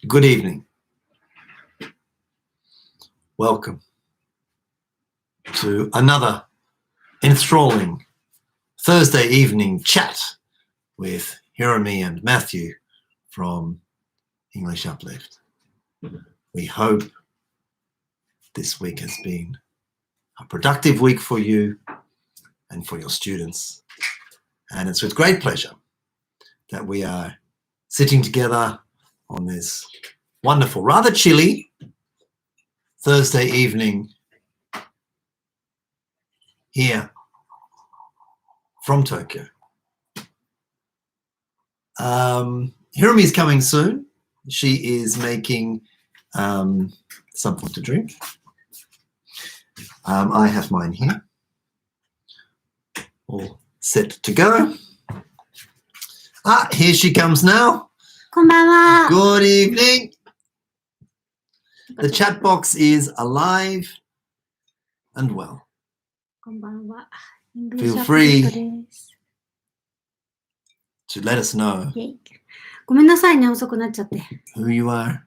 Good evening. Welcome to another enthralling Thursday evening chat with Hiromi and Matthew from English Uplift. We hope this week has been a productive week for you and for your students. And it's with great pleasure that we are sitting together on this wonderful, rather chilly Thursday evening here from Tokyo. Hiromi is coming soon. She is making something to drink. I have mine here, all set to go. Here she comes now. こんばんは。 Good evening. The chat box is alive and well. こんばんは。 Feel free to let us know ごめんなさいね、遅くなっちゃって。 who you are,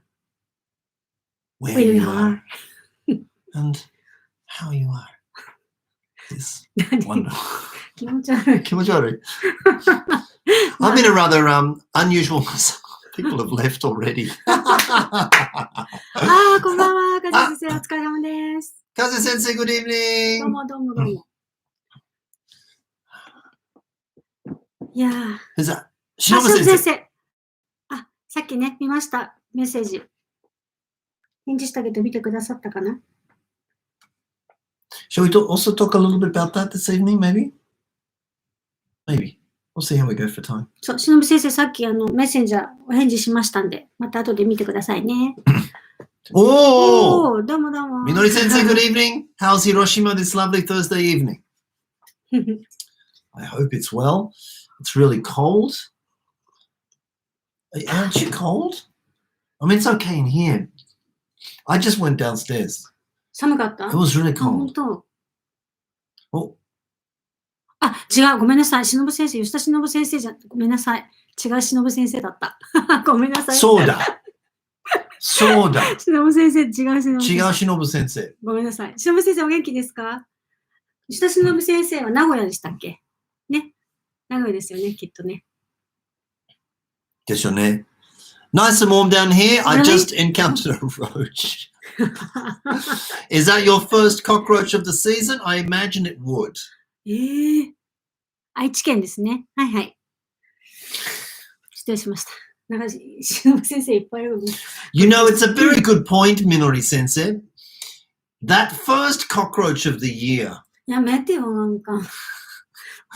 where Where you you are, are. and how you are. It's 何 wonderful. 気持ち悪い。気持ち悪い. I'm in a rather unusual. People have left already. あー、こんばんは。かず先生、お疲れ様です。 Kaze sensei, good どう evening. もどうもどうも。いやー。 Who's that? あ、 Shinobu 先 sensei. 生。あ、さっきね、見ました。メッセージ。返事したけど見てくださったかな？ Shall we also talk a little bit about that this evening, maybe? Maybe. We'll see how we go for time. そう、しのぶ先生、さっきメッセンジャーお返事しましたんで、また後で見てくださいね。 Oh! どうもどうも。 Minori sensei, good evening. How's Hiroshima this lovely Thursday evening? I hope it's well. It's really cold. Aren't you cold? I mean, it's okay in here. I just went downstairs. 寒かった？ It was really あ、本 cold. 当。 Oh, あ、違う、ごめんなさい。しのぶ先生、吉田しのぶ先生じゃ、ごめんなさい。違うしのぶ先生だった。ごめんなさい。そうだ。そうだ。しのぶ先生、違うしのぶ先生。違う忍先生。ごめんなさい。しのぶ先生、お元気ですか？吉田しのぶ先生は名古屋でしたっけ？ね。名古屋ですよね、きっとね。ですよね。Nice and warm down here. I Really? just encountered a roach. Is that your first cockroach of the season? I imagine it would. 愛知県ですね。はいはい。失礼しました。なんかしのぶ先生いっぱいいるのに。 You know, it's a very good point, Minori sensei. That first cockroach of the year. やめてよ、なんか。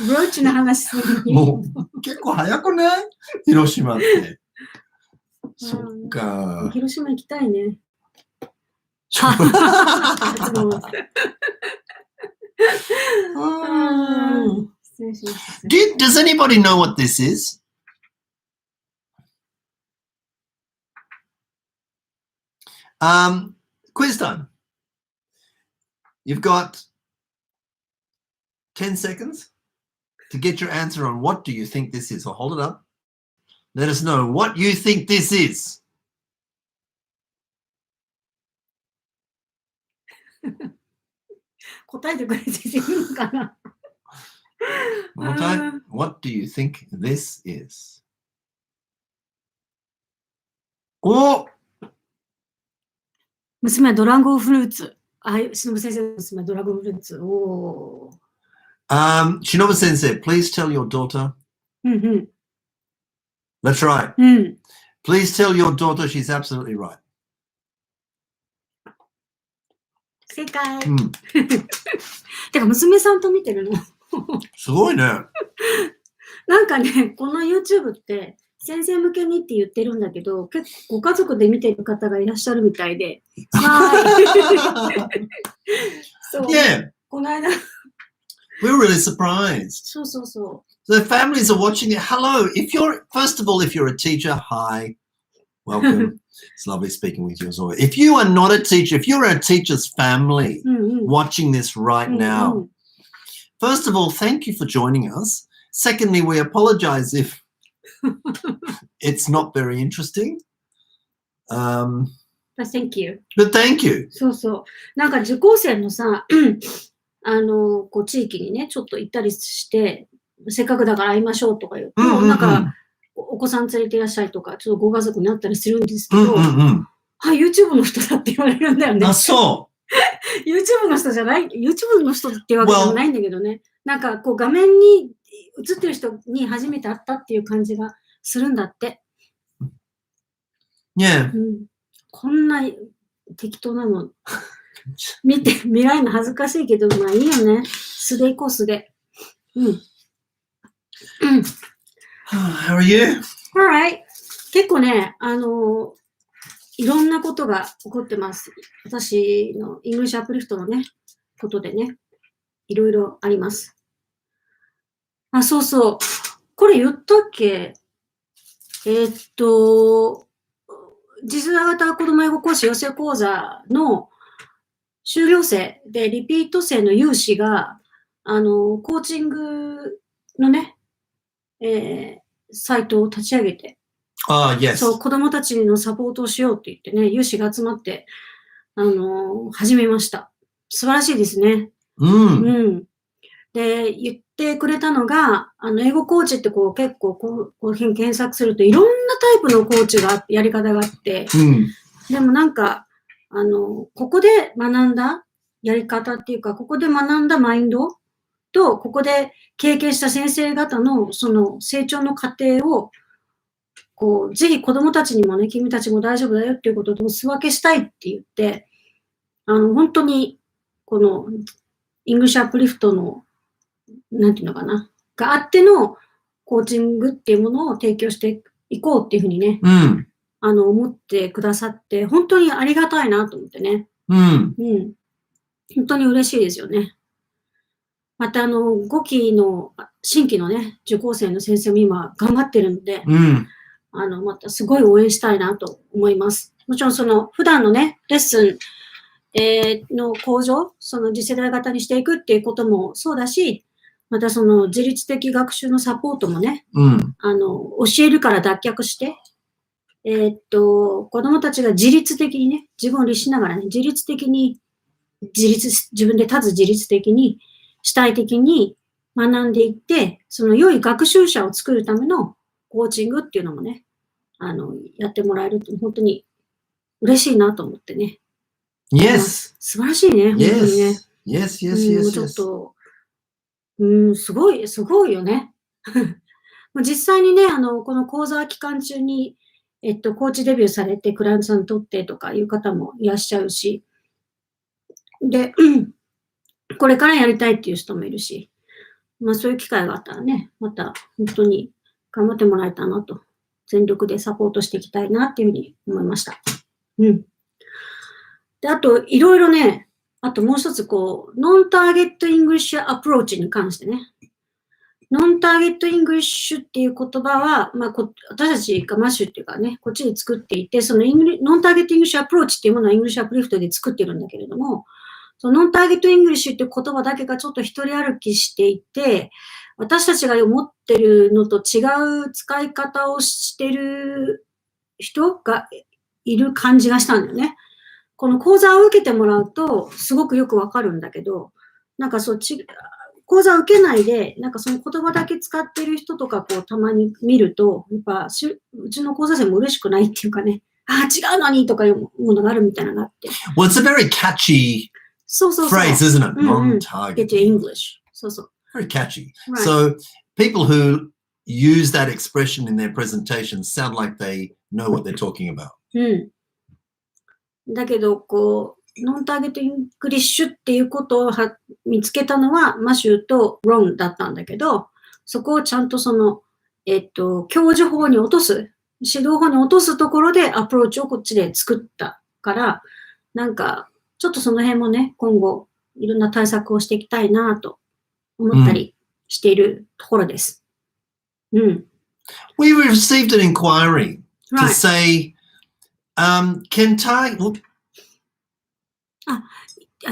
ブローチの話するのに。もう結構早くない？広島って。そっか。広島行きたいね。失礼しました。 Does anybody know what this is? Quiz time. You've got 10 seconds to get your answer on what do you think this is. I'll hold it up. Let us know what you think this is. 答えてくれていいのかな？ What do you think this is? お！娘はドラゴンフルーツ。あ、しのぶ先生の娘はドラゴンフルーツ。おー。Shinobu sensei, please tell your daughter. うんうん。 That's right. うん。 Please tell your daughter she's absolutely right. 正解。うん。てか、娘さんと見てるの。すごいね。なんかね、この YouTube って先生向けにって言ってるんだけど、結構ご家族で見てる方がいらっしゃるみたいで。はい。そう。Yeah. この間。 We're really surprised. そうそうそう。 The families are watching it. Hello. First of all, if you're a teacher, hi. Welcome. It's lovely speaking with you as always. If you are not a teacher, if you're a teacher's family watching this right now, first of all, thank you for joining us. Secondly, we apologize if it's not very interesting. But Thank you. thank you. そうそう。なんか受講生のさ、こう地域にね、ちょっと行ったりして、せっかくだから会いましょうとか言うと、なんか、お子さん連れていらっしゃいとか、ちょっとご家族になったりするんですけど、YouTube の人だって言われるんだよね。あ、そう。YouTube の人じゃない、YouTube の人っていうわけでもないんだけどね。なんかこう画面に映ってる人に初めて会ったっていう感じがするんだって。Yeah. こんな適当なの見られるの恥ずかしいけど、まあいいよね。素で行こう、素で。How are you? Alright. 結構ね、いろんなことが起こってます。私のイングリッシュアップリフトのね、ことでね、いろいろあります。あ、そうそう。これ言ったっけ？次世代型子ども英語講師養成講座の修了生でリピート生の有志が、コーチングのね、サイトを立ち上げて、yes. そう、子供たちのサポートをしようって言ってね、有志が集まって、始めました。素晴らしいですね。で、言ってくれたのが、英語コーチってこう結構こう検索するといろんなタイプのコーチが、やり方があって、でもなんか、ここで学んだやり方っていうか、ここで学んだマインドと、ここで経験した先生方のその成長の過程を、こう、ぜひ子供たちにもね、君たちも大丈夫だよっていうことでお裾分けしたいって言って、本当に、この、イングリッシュアップリフトの、なんていうのかな、があってのコーチングっていうものを提供していこうっていうふうにね、思ってくださって、本当にありがたいなと思ってね。本当に嬉しいですよね。また5期の新規のね、受講生の先生も今頑張ってるので、またすごい応援したいなと思います。もちろんその普段のね、レッスン、の向上、その次世代型にしていくっていうこともそうだし、またその自律的学習のサポートもね、教えるから脱却して、子供たちが自律的にね、自分を律しながらね、自律的に、自分で立つ自律的に、主体的に学んでいって、その良い学習者を作るためのコーチングっていうのもね、やってもらえると本当に嬉しいなと思ってね。Yes. 素晴らしいね、本当にね。Yes. ちょっと、すごいよね。実際にね、この講座期間中に、コーチデビューされて、クライアントさんにとってとかいう方もいらっしゃるし、で、これからやりたいっていう人もいるし、まあそういう機会があったらね、また本当に頑張ってもらえたなと、全力でサポートしていきたいなっていうふうに思いました。で、あと、いろいろね、あともう一つこう、ノンターゲットイングリッシュアプローチに関してね、ノンターゲットイングリッシュっていう言葉は、まあ、私たちがマッシュっていうかね、こっちで作っていて、そのノンターゲットイングリッシュアプローチっていうものはイングリッシュアプリフトで作ってるんだけれども、そのノンターゲットイングリッシュっていう言葉だけがちょっと一人歩きしていて、私たちが思ってるのと違う使い方をしてる人がいる感じがしたんだよね。この講座を受けてもらうと、すごくよくわかるんだけど、なんか講座を受けないで、なんかその言葉だけ使ってる人とかこうたまに見ると、やっぱうちの講座生も嬉しくないっていうかね、違うのにとかいうものがあるみたいなのがあって。Well, it's a very catchy phrase, isn't it? Non-target. Get your English. Very catchy. Right. So people who use that expression in their presentations sound like they know what they're talking about. だけど、こう、ノンターゲットイングリッシュっていうことを見つけたのは、マシューとロンだったんだけど、そこをちゃんとその、教授法に落とす、指導法に落とすところでアプローチをこっちで作ったから、なんか、ちょっとその辺もね、今後、いろんな対策をしていきたいなと思ったりしているところです。We received an inquiry to say, can target...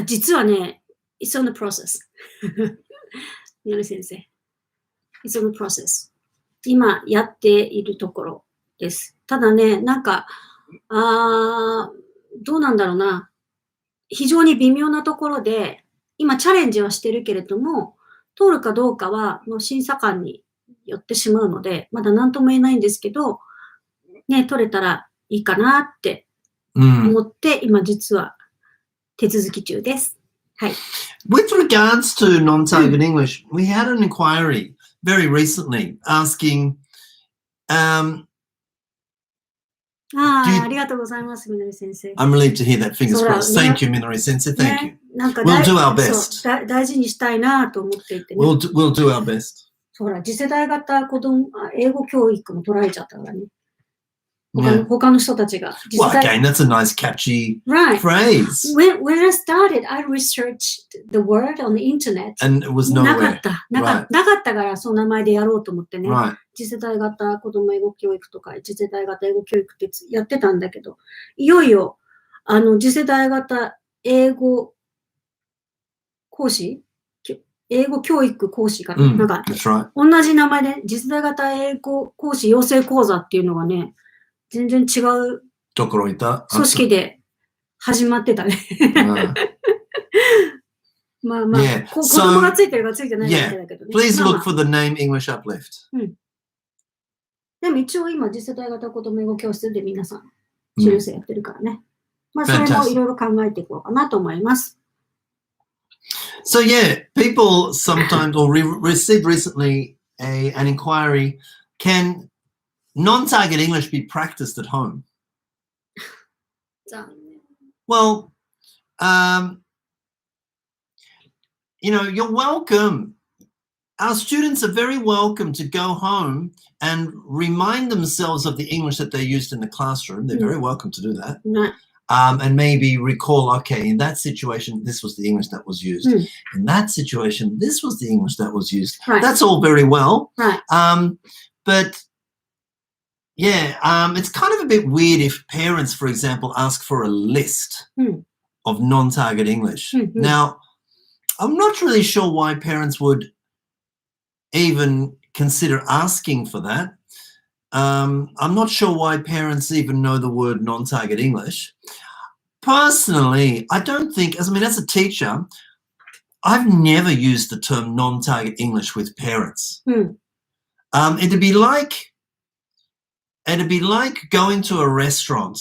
実はね、it's on the process. 宮根先生。it's on the process. 今やっているところです。ただね、なんか、どうなんだろうな。非常に微妙なところで、今チャレンジはしてるけれども、通るかどうかはもう審査官によってしまうので、まだ何とも言えないんですけど、ね、取れたらいいかなって思って、今実は手続き中です。はい。With regards to non-target English, we had an inquiry very recently asking, ありがとうございます、みのり先生。I'm relieved to hear that. Fingers crossed. Thank you, Minori Sensei. Thank you. なんか We'll do our best. 大事にしたいなと思っていてね。We'll do our best. ほら、次世代型英語教育も取られちゃったからね。他の人たちが。Well, again, that's a nice catchy phrase. When I started, I researched the word on the internet. And it was nowhere. なかったから、その名前でやろうと思ってね。Right. 次世代型子供英語教育とか、次世代型英語教育ってやってたんだけど、いよいよ、次世代型英語講師英語教育講師かな、なんか、right. 同じ名前で、次世代型英語講師養成講座っていうのがね、全然違う組織で始まってたね。まあまあ、Yeah. 子供がついてるかついてないだけだけどね。Please look for the name English Uplift. でも一応今、次世代型子供英語教室で皆さん、修了生やってるからね。まあ、それもいろいろ考えていこうかなと思います。So yeah, people sometimes, or received recently an inquiry, can non-target English be practiced at home? Well, you're welcome. Our students are very welcome to go home and remind themselves of the English that they used in the classroom. They're very welcome to do that. And maybe recall, okay, in that situation, this was the English that was used. In that situation, this was the English that was used. Right. That's all very well. Right. But yeah, it's kind of a bit weird if parents, for example, ask for a list of non-target English. Now, I'm not really sure why parents would even consider asking for that. I'm not sure why parents even know the word non-target English. Personally, I don't think, as a teacher, I've never used the term non-target English with parents. It'd be like going to a restaurant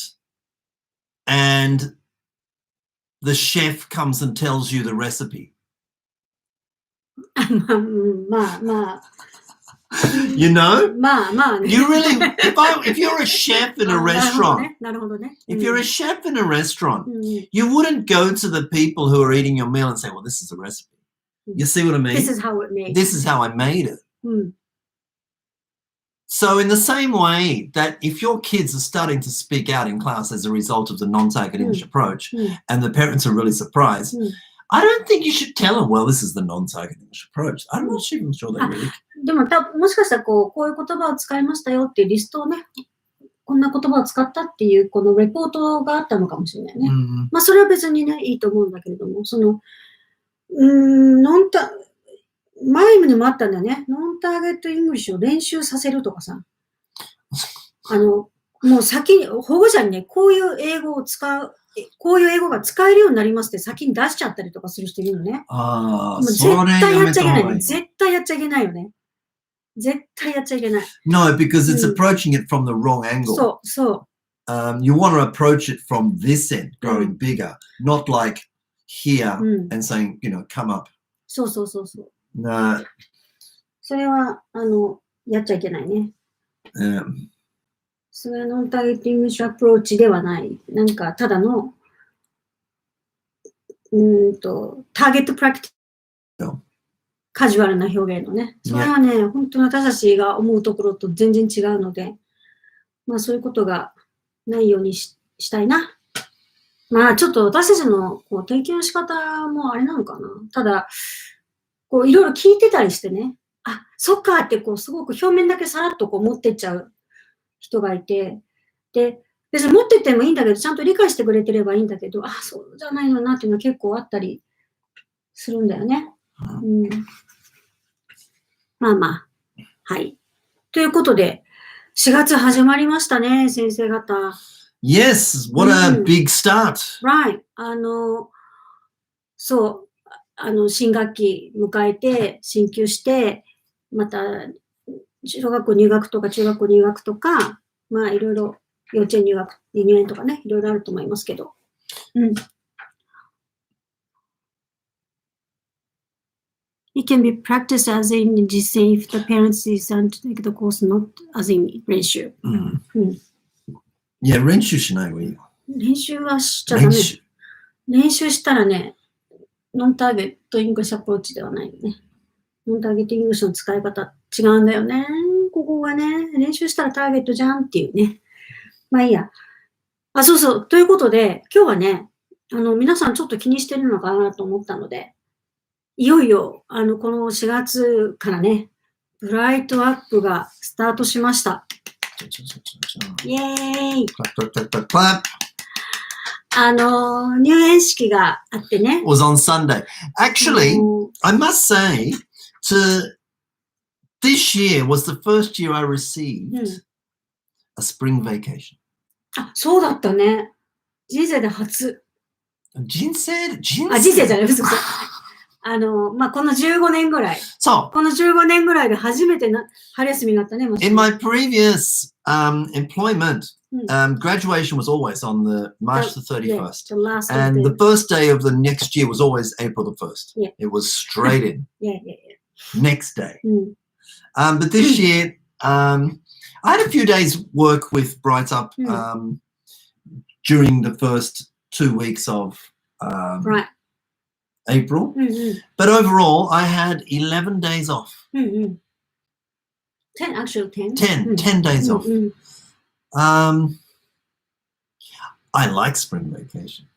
and the chef comes and tells you the recipe. You know? You really, if you're a chef in a restaurant, if you're a chef in a restaurant, you wouldn't go to the people who are eating your meal and say, well, this is a recipe. You see what I mean? This is how it made. This is how I made it. So in the same way that if your kids are starting to speak out in class as a result of the non-target English approach and the parents are really surprised, I don't think you should tell them, well, this is the non-target English approach. I'm not even sure they really... でももしかしたらこういう言葉を使いましたよっていうリストをね、こんな言葉を使ったっていうこのレポートがあったのかもしれないね。まあそれは別にね、いいと思うんだけれども、前にもあったんだよね。ノンターゲットイングリッシュを練習させるとかさ。もう先に、保護者にね、こういう英語が使えるようになりますって先に出しちゃったりとかする人いるのね。もう絶対やっちゃいけないね。絶対やっちゃいけないよね。絶対やっちゃいけない。No, because it's approaching it from the wrong angle. そう。You want to approach it from this end, growing bigger, not like here and saying, come up. そう。No. それは、やっちゃいけないね。それはノンターゲットイングリッシュアプローチではない。なんか、ただの、ターゲットプラクティス。カジュアルな表現のね。それはね、本当に私たちが思うところと全然違うので、まあそういうことがないようにしたいな。まあちょっと私たちの提供の仕方もあれなのかな。ただ、いろいろ聞いてたりしてね、あ、そっかってすごく表面だけさらっと持ってっちゃう人がいて、で、別に持ってってもいいんだけど、ちゃんと理解してくれてればいいんだけど、あ、そうじゃないのなっていうのは結構あったりするんだよね。まあまあ。はい。ということで、4月始まりましたね、先生方。Yes, what a big start. Right. そう、新学期迎えて、進級して、また、小学校入学とか中学校入学とか、まあいろいろ幼稚園入学、入園とかね、いろいろあると思いますけど。It can be practiced as in 実践 if the parents decide to take the course, not as in 練習。いや、練習しないわよ。練習はしちゃダメ。練習したらね、ノンターゲットイングリッシュアプローチではないよね。ノンターゲットイングリッシュの使い方違うんだよね。ここがね、練習したらターゲットじゃんっていうね。まあいいや。そうそう。ということで、今日はね、皆さんちょっと気にしてるのかなと思ったので、いよいよ、この4月からね、ブライトアップがスタートしました。イェーイ。入園式があってね。It was on Sunday. Actually, I must say, this year was the first year I received a spring vacation. そうだったね。人生で初。人生じゃない、嘘。まあ、この15年ぐらい。そう。この15年ぐらいで初めて春休みがあったね。In my previous employment, graduation was always on the March the 31st. And the first day of the next year was always April the 1st. Yeah. It was straight in. Yeah. Next day. But this year, I had a few days work with Bright Up during the first 2 weeks of April. But overall, I had 11 days off. 10, actually 10. 10 days off. I like spring vacation.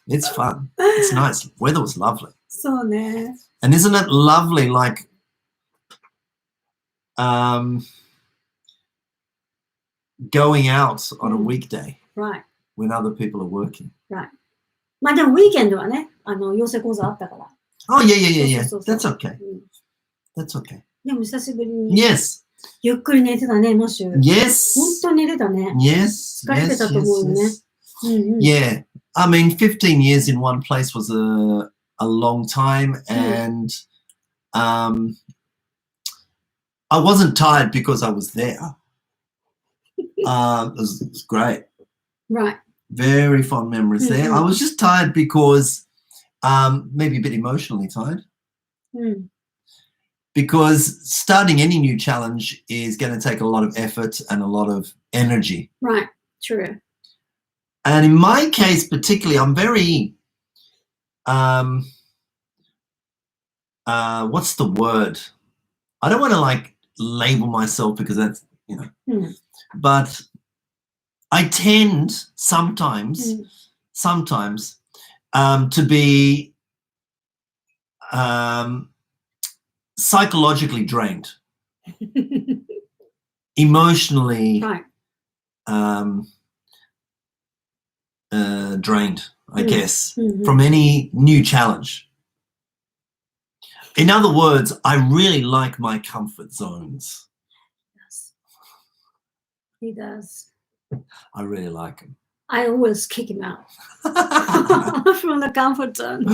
It's fun. It's nice. Weather was lovely. So ne. And isn't it lovely, like, going out on a weekday when other people are working? Right. まあでも、ウィーケンドはね、養成講座あったから。Oh, yeah. That's okay. That's okay. でも、久しぶりに。Yes. ゆっくり寝てたね、マッシュ。Yes. 本当に寝てたね。Yes. 疲れてたと思うよね。Yeah. I mean, 15 years in one place was a long time, and I wasn't tired because I was there. It was great. Right. Very fond memories there. I was just tired because maybe a bit emotionally tired. Because starting any new challenge is going to take a lot of effort and a lot of energy. Right. True. And in my case particularly, I'm very, what's the word? I don't want to like label myself because that's, but I tend sometimes to be psychologically drained, emotionally drained, I guess, from any new challenge. In other words, I really like my comfort zones. Yes. He does. I really like him. I always kick him out from the comfort zone.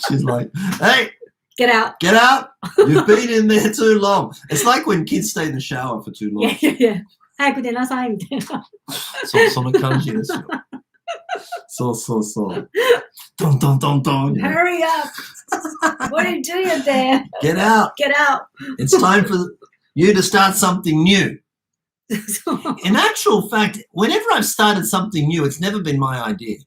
She's like, hey, get out. Get out. You've been in there too long. It's like when kids stay in the shower for too long. Yeah. 早く出なさいみたいな。その感じですよ。そう。ドンドンドンドン。Hurry up. What are you doing there? Get out. Get out. It's time for you to start something new. In actual fact, whenever I've started something new, it's never been my idea.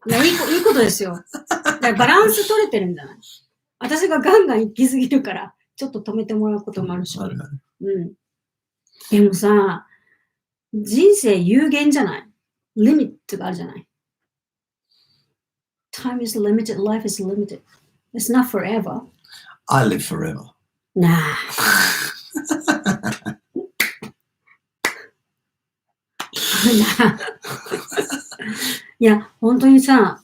いいことですよ。だからバランス取れてるんじゃない？私がガンガン行き過ぎるから、ちょっと止めてもらうこともあるし。でもさ、人生有限じゃない？リミットがあるじゃない？ Time is limited, life is limited. It's not forever. I live forever. Nah. いや、本当にさ、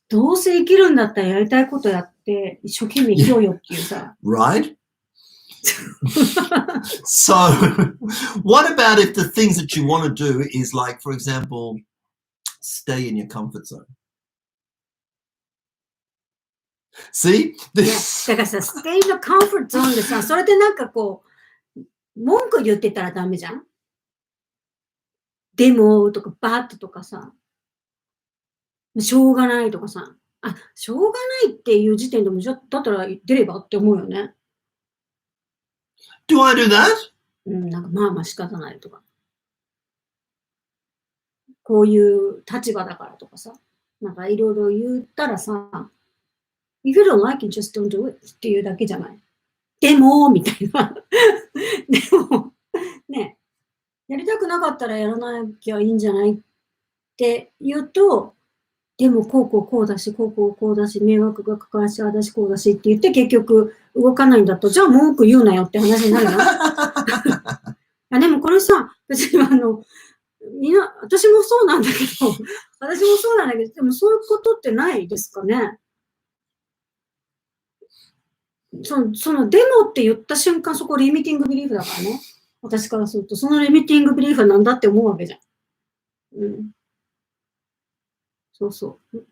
どうせ生きるんだったらやりたいことやっって一生懸命生きようよっていうさ。Right? So, what about if the things that you want to do is like, for example, stay in your comfort zone? See? いや、だからさ、ステイのカンフォートゾーンでさ、それでなんかこう、文句言ってたらダメじゃん。でも、とか、バッととかさ、しょうがないとかさ、しょうがないっていう時点でも、じゃだったら出ればって思うよね。Do I do that? なんかまあまあ仕方ないとか。こういう立場だからとかさ、なんかいろいろ言ったらさ、If you don't like it, just don't do it っていうだけじゃない。でも、みたいな。でも、ね、やりたくなかったらやらなきゃいいんじゃないって言うと、でもこうだし、こうだし、迷惑がかかるし、私こうだしって言って結局動かないんだと、じゃあ文句言うなよって話になるよ。でもこれさ、別に私もそうなんだけど、でもそういうことってないですかね。そのデモって言った瞬間、そこリミティングビリーフだからね。私からすると、そのリミティングビリーフはなんだって思うわけじゃん。そうそう。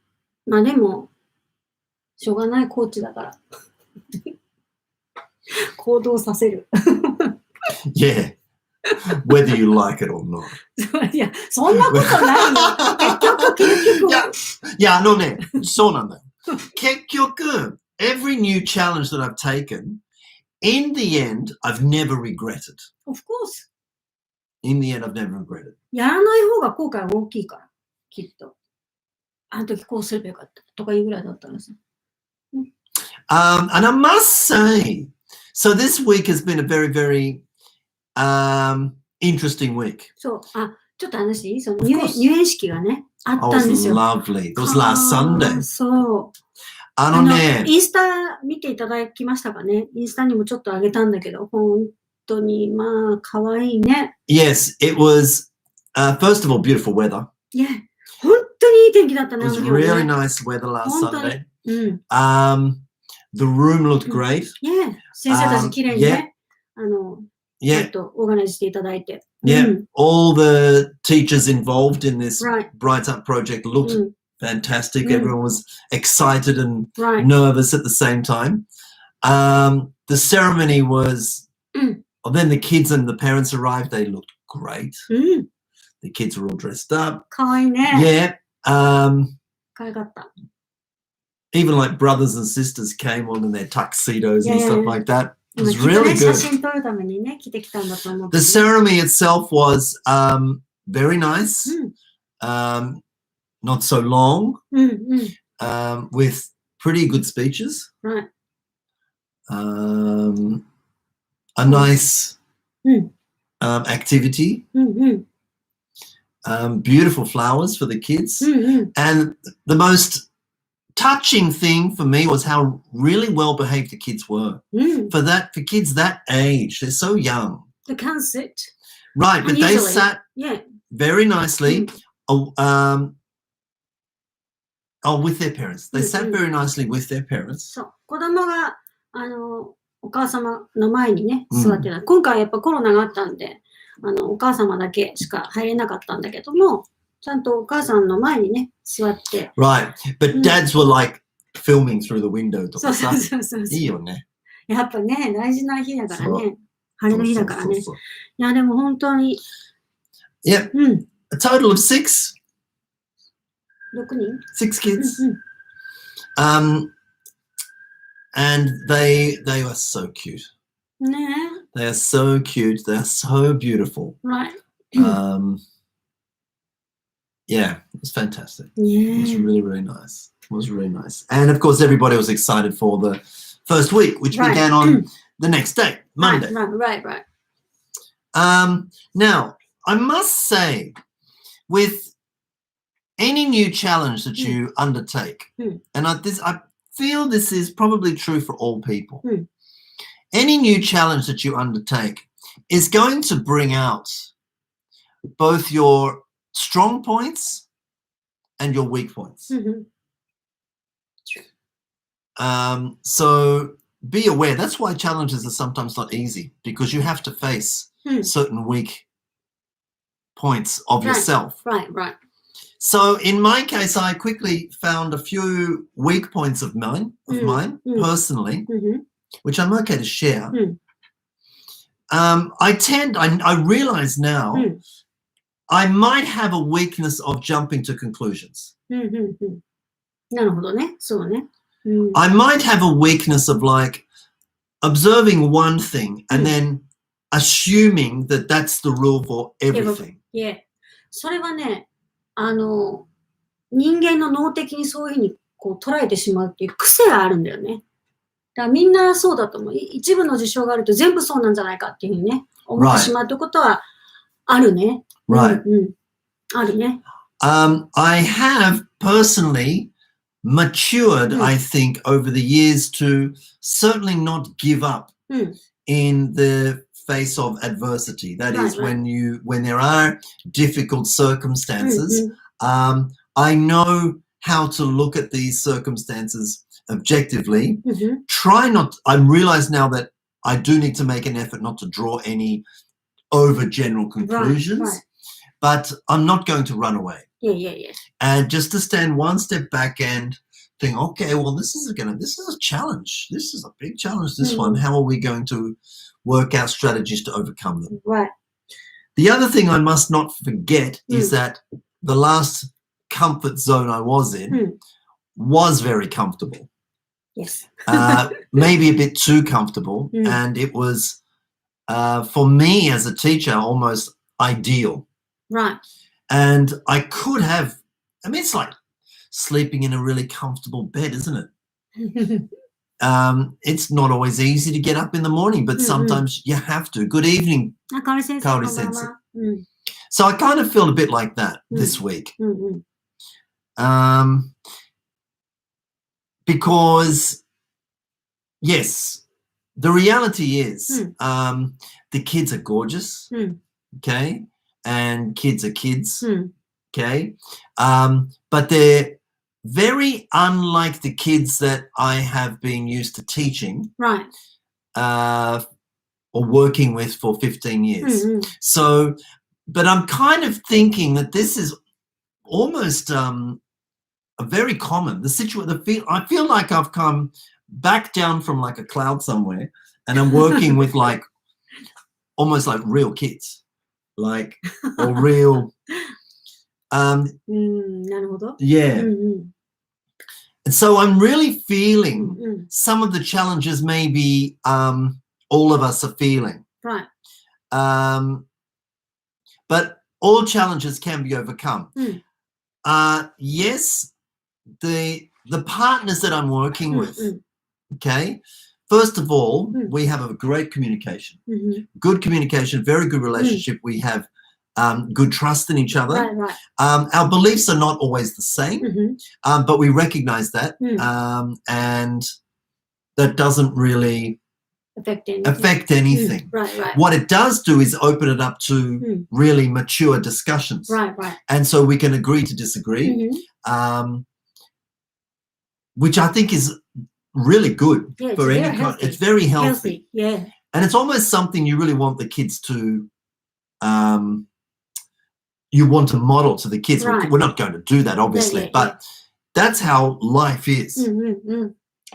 まあでも、しょうがないコーチだから。行動させる。Yeah. Whether you like it or not. いや、そんなことないよ。結局。いや、そうなんだよ。結局、every new challenge that I've taken, in the end, I've never regretted. Of course. In the end, I've never regretted. やらない方が後悔は大きいから、きっと。あの時こうすればよかったとかいうぐらいだったらさ。And I must say, so this week has been a very, very interesting week. そう、ちょっと話いい？その入園式がね、あったんですよ。Lovely. It was last Sunday. そう。インスタ見ていただきましたかね？インスタにもちょっと上げたんだけど、本当にまあ、可愛いね。Yes, it was, first of all, beautiful weather. Yeah. 本当にいい天気だったね。It was really nice weather last Sunday. The room looked great. Yeah. 先生たち綺麗にね。ちょっとオーガナイズしていただいて。Yeah. All the teachers involved in this Bright Up project looked fantastic. Everyone was excited and nervous at the same time. The ceremony was, then the kids and the parents arrived. They looked great. The kids were all dressed up. かわいいね。Yeah. かわいかった。Even like brothers and sisters came on in their tuxedos and stuff like that. It was really good. 写真撮るためにね、着てきたんだと思う。The ceremony itself was very nice. Not so long. With pretty good speeches. Right. A nice activity. Beautiful flowers for the kids. And the most touching thing for me was how really well behaved the kids were. For kids that age, they're so young. They can't sit. Right, but they sat very nicely. With their parents. They sat very nicely with their parents. そう。子供が、お母様の前にね、座ってた。今回やっぱコロナがあったんで、お母様だけしか入れなかったんだけども、ちゃんとお母さんの前にね、座って。Right. But dads were like filming through the window とかさ。そう。いいよね。やっぱね、大事な日だからね。晴れの日だからね。いや、でも本当に。Yeah. A total of 6. 6人 ?6 kids. And they were so cute. ね They are so cute. They are so beautiful. Right. Yeah, it was fantastic. Yeah. It was really, really nice. It was really nice. And of course, everybody was excited for the first week, which began on the next day, Monday. Right. Now, I must say, with any new challenge that you undertake, and I feel this is probably true for all people, any new challenge that you undertake is going to bring out both your strong points and your weak points. So be aware. That's why challenges are sometimes not easy, because you have to face certain weak points of yourself. Right. So in my case, I quickly found a few weak points of mine personally, which I'm okay to share. I realize now I might have a weakness of jumping to conclusions. なるほどね。そうね。I might have a weakness of like observing one thing and then assuming that that's the rule for everything. Yeah. それはね、人間の脳的にそういうふうにこう捉えてしまうっていう癖があるんだよね。だからみんなそうだと思う。一部の事象があると全部そうなんじゃないかっていうふうにね、思ってしまうってことはあるね。Right. あるね。I have personally matured, I think, over the years to certainly not give up in the face of adversity. That is, when there are difficult circumstances, I know how to look at these circumstances objectively. I realize now that I do need to make an effort not to draw any over general conclusions, but I'm not going to run away. Yeah. And just to stand one step back and think, okay, well, this is a challenge. This is a big challenge, this one. How are we going to work out strategies to overcome them? Right. The other thing I must not forget is that the last comfort zone I was in was very comfortable. Yes. Maybe a bit too comfortable. And it was, for me as a teacher, almost ideal. Right. And I could have, it's like sleeping in a really comfortable bed, isn't it? It's not always easy to get up in the morning, but sometimes you have to. Good evening, Kaori Sensei. So I kind of feel a bit like that this week. Because, yes, the reality is the kids are gorgeous, okay? And kids are kids, okay? But they're very unlike the kids that I have been used to teaching or working with for 15 years. So, but I'm kind of thinking that this is almost a very common, I feel like I've come back down from like a cloud somewhere and I'm working with like, almost like real kids. Like, or real, yeah. And so I'm really feeling some of the challenges maybe all of us are feeling. Right. But all challenges can be overcome. Yes, the partners that I'm working with, okay, first of all, we have a great communication, good communication, very good relationship. We have good trust in each other. Our beliefs are not always the same, but we recognize that, and that doesn't really affect anything. What it does do is open it up to really mature discussions. And so we can agree to disagree, which I think is really good for any kind. It's very healthy. Yeah. And it's almost something you really want the kids to you want to model to the kids. We're not going to do that, obviously, but that's how life is.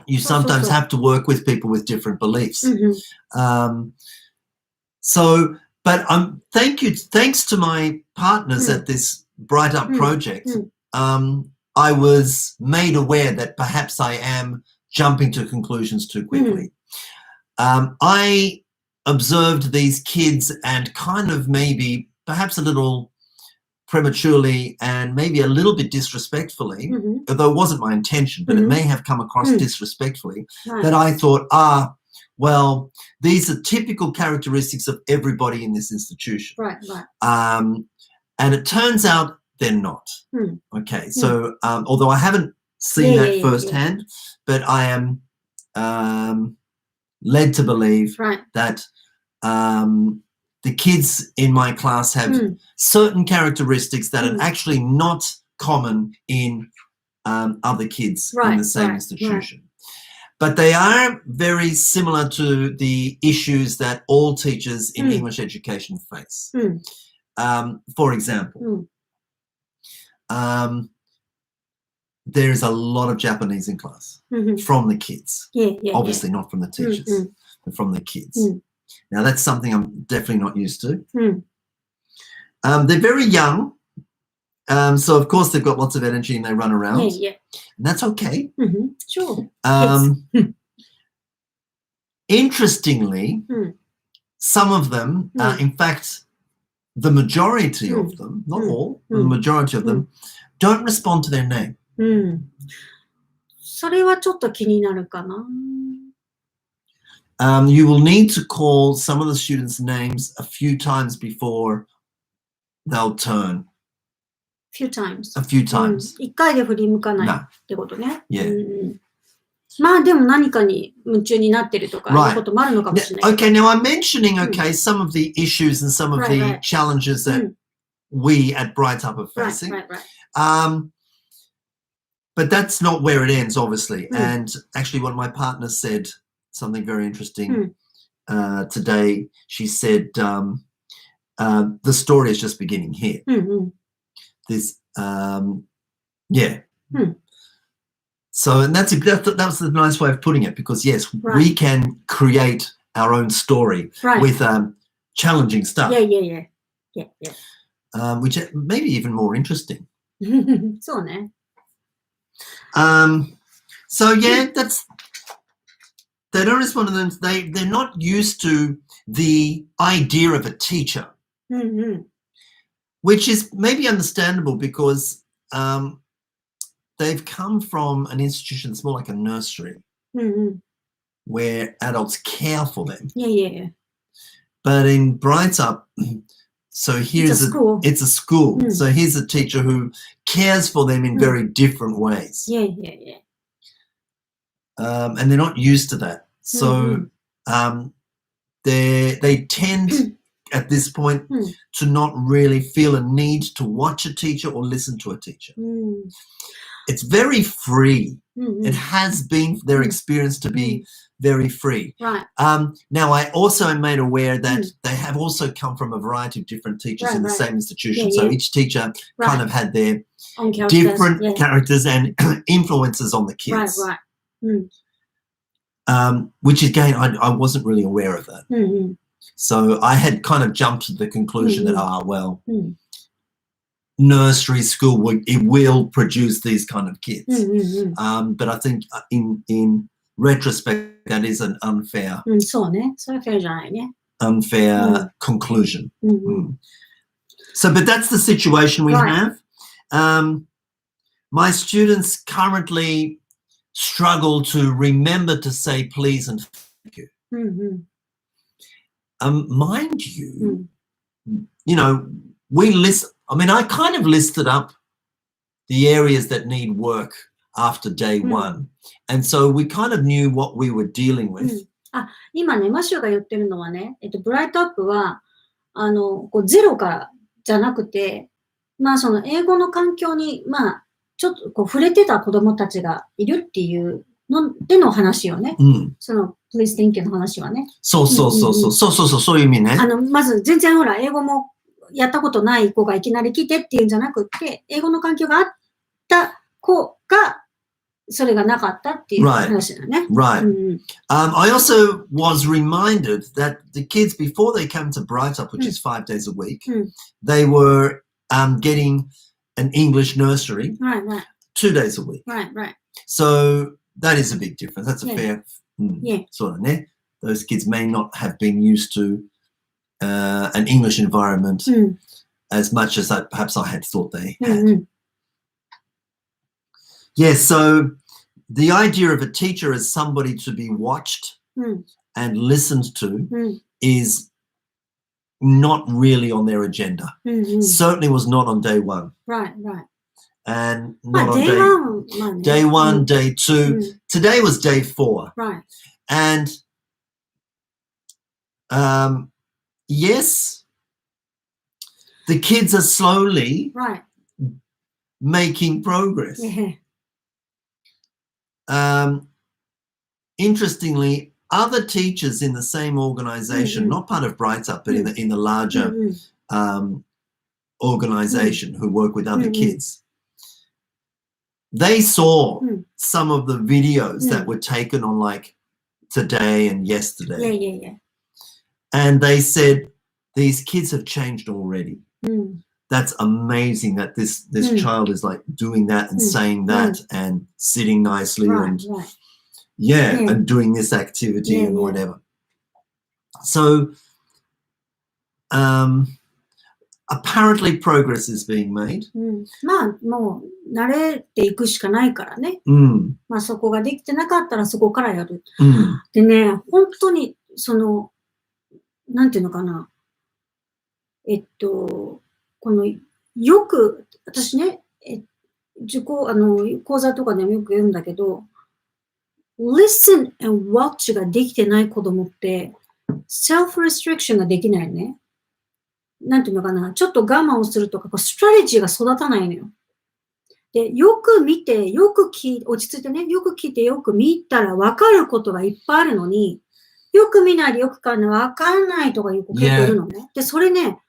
You sometimes have to work with people with different beliefs. So, but thanks to my partners at this Bright Up project, I was made aware that perhaps I am jumping to conclusions too quickly. I observed these kids and kind of maybe perhaps a little prematurely and maybe a little bit disrespectfully, although it wasn't my intention, but it may have come across disrespectfully, that I thought, well, these are typical characteristics of everybody in this institution. And it turns out they're not. Okay, so although I haven't seen that firsthand, but I am led to believe that the kids in my class have certain characteristics that are actually not common in other kids in the same institution. But they are very similar to the issues that all teachers in English education face. For example, there's a lot of Japanese in class from the kids. Obviously not from the teachers, but from the kids. Now that's something I'm definitely not used to. They're very young. So of course they've got lots of energy and they run around. And that's okay. Sure. Interestingly, some of them, in fact, the majority of them, not all, the majority of them, don't respond to their name. それはちょっと気になるかな。You will need to call some of the students' names a few times before they'll turn. Few times. A few times. 一回で振り向かないってことね。 Yeah. まあでも何かに夢中になってるとかいうこともあるのかもしれない。Okay, now I'm mentioning, some of the issues and some of the challenges that we at Bright Up are facing. But that's not where it ends, obviously. And actually what my partner said, something very interesting today. She said, the story is just beginning here. This, So, and that's a nice way of putting it, because yes, we can create our own story with challenging stuff. Which may be even more interesting. そうね。So yeah, they don't respond to them. They're not used to the idea of a teacher, which is maybe understandable because they've come from an institution that's more like a nursery, where adults care for them. But in Bright Up, so here's it's a school. So here's a teacher who cares for them in very different ways. And they're not used to that. So they tend at this point to not really feel a need to watch a teacher or listen to a teacher. It's very free. It has been their experience to be very free. Now, I also am made aware that they have also come from a variety of different teachers in the same institution. So each teacher kind of had their different characters and influences on the kids. Which again, I wasn't really aware of that. So I had kind of jumped to the conclusion that, nursery school, it will produce these kind of kids. But I think in retrospect, that is an unfair unfair conclusion. So, but that's the situation we have. My students currently struggle to remember to say please and thank you. Mind you, we list. I mean, I kind of listed up the areas that need work after day one. And so we kind of knew what we were dealing with. 今ね、マシューが言ってるのはね、ブライトアップは、ゼロからじゃなくて、その英語の環境に、ちょっと触れてた子供たちがいるっていうのでの話よね。その、please thank you の話はね。そういう意味ね。まず全然ほら、英語もやったことない子がいきなり来てっていうんじゃなくて、英語の環境があった子が、それがなかったっていう話だね。I also was reminded that the kids, before they came to Bright Up, which is 5 days a week, they were getting an English nursery 2 days a week. So that is a big difference. That's a fair sort of net. Those kids may not have been used to an English environment as much as perhaps I had thought they had. So the idea of a teacher as somebody to be watched and listened to is not really on their agenda. Certainly was not on day one. And not on day one, day two. Today was day 4. And yes, the kids are slowly making progress. interestingly, other teachers in the same organization, not part of Brightup, but in the larger organization who work with other kids, they saw some of the videos that were taken on like today and yesterday. And they said, these kids have changed already. That's amazing that this child is like doing that and saying that and sitting nicely and and doing this activity and whatever. So apparently progress is being made. まあもう慣れていくしかないからね。まあそこができてなかったらそこからやる。でね、本当にそのなんていうのかな、このよく私ね、講座とかでもよく言うんだけど、listen and watch ができてない子供って self-restriction ができないね。なんていうのかな、ちょっと我慢をするとか、ストラテジーが育たないのよ。で、よく見て、よく落ち着いてね、よく聞いて、よく見たら分かることがいっぱいあるのに、よく見ないでよく分かんないとかいう子結構いるのね。で、それね、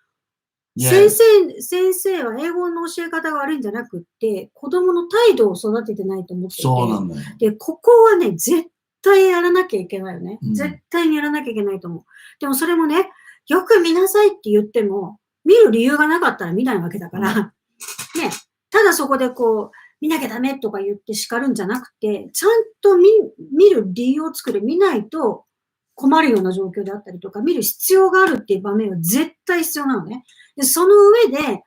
先生は英語の教え方が悪いんじゃなくって、子供の態度を育ててないと思っていて、そうなんだよ。で、ここはね、絶対やらなきゃいけないよね。絶対にやらなきゃいけないと思う。でもそれもね、よく見なさいって言っても、見る理由がなかったら見ないわけだから、ね、ただそこでこう、見なきゃダメとか言って叱るんじゃなくて、ちゃんと見る理由を作る、見ないと困るような状況であったりとか、見る必要があるっていう場面は絶対必要なのね。で、その上で、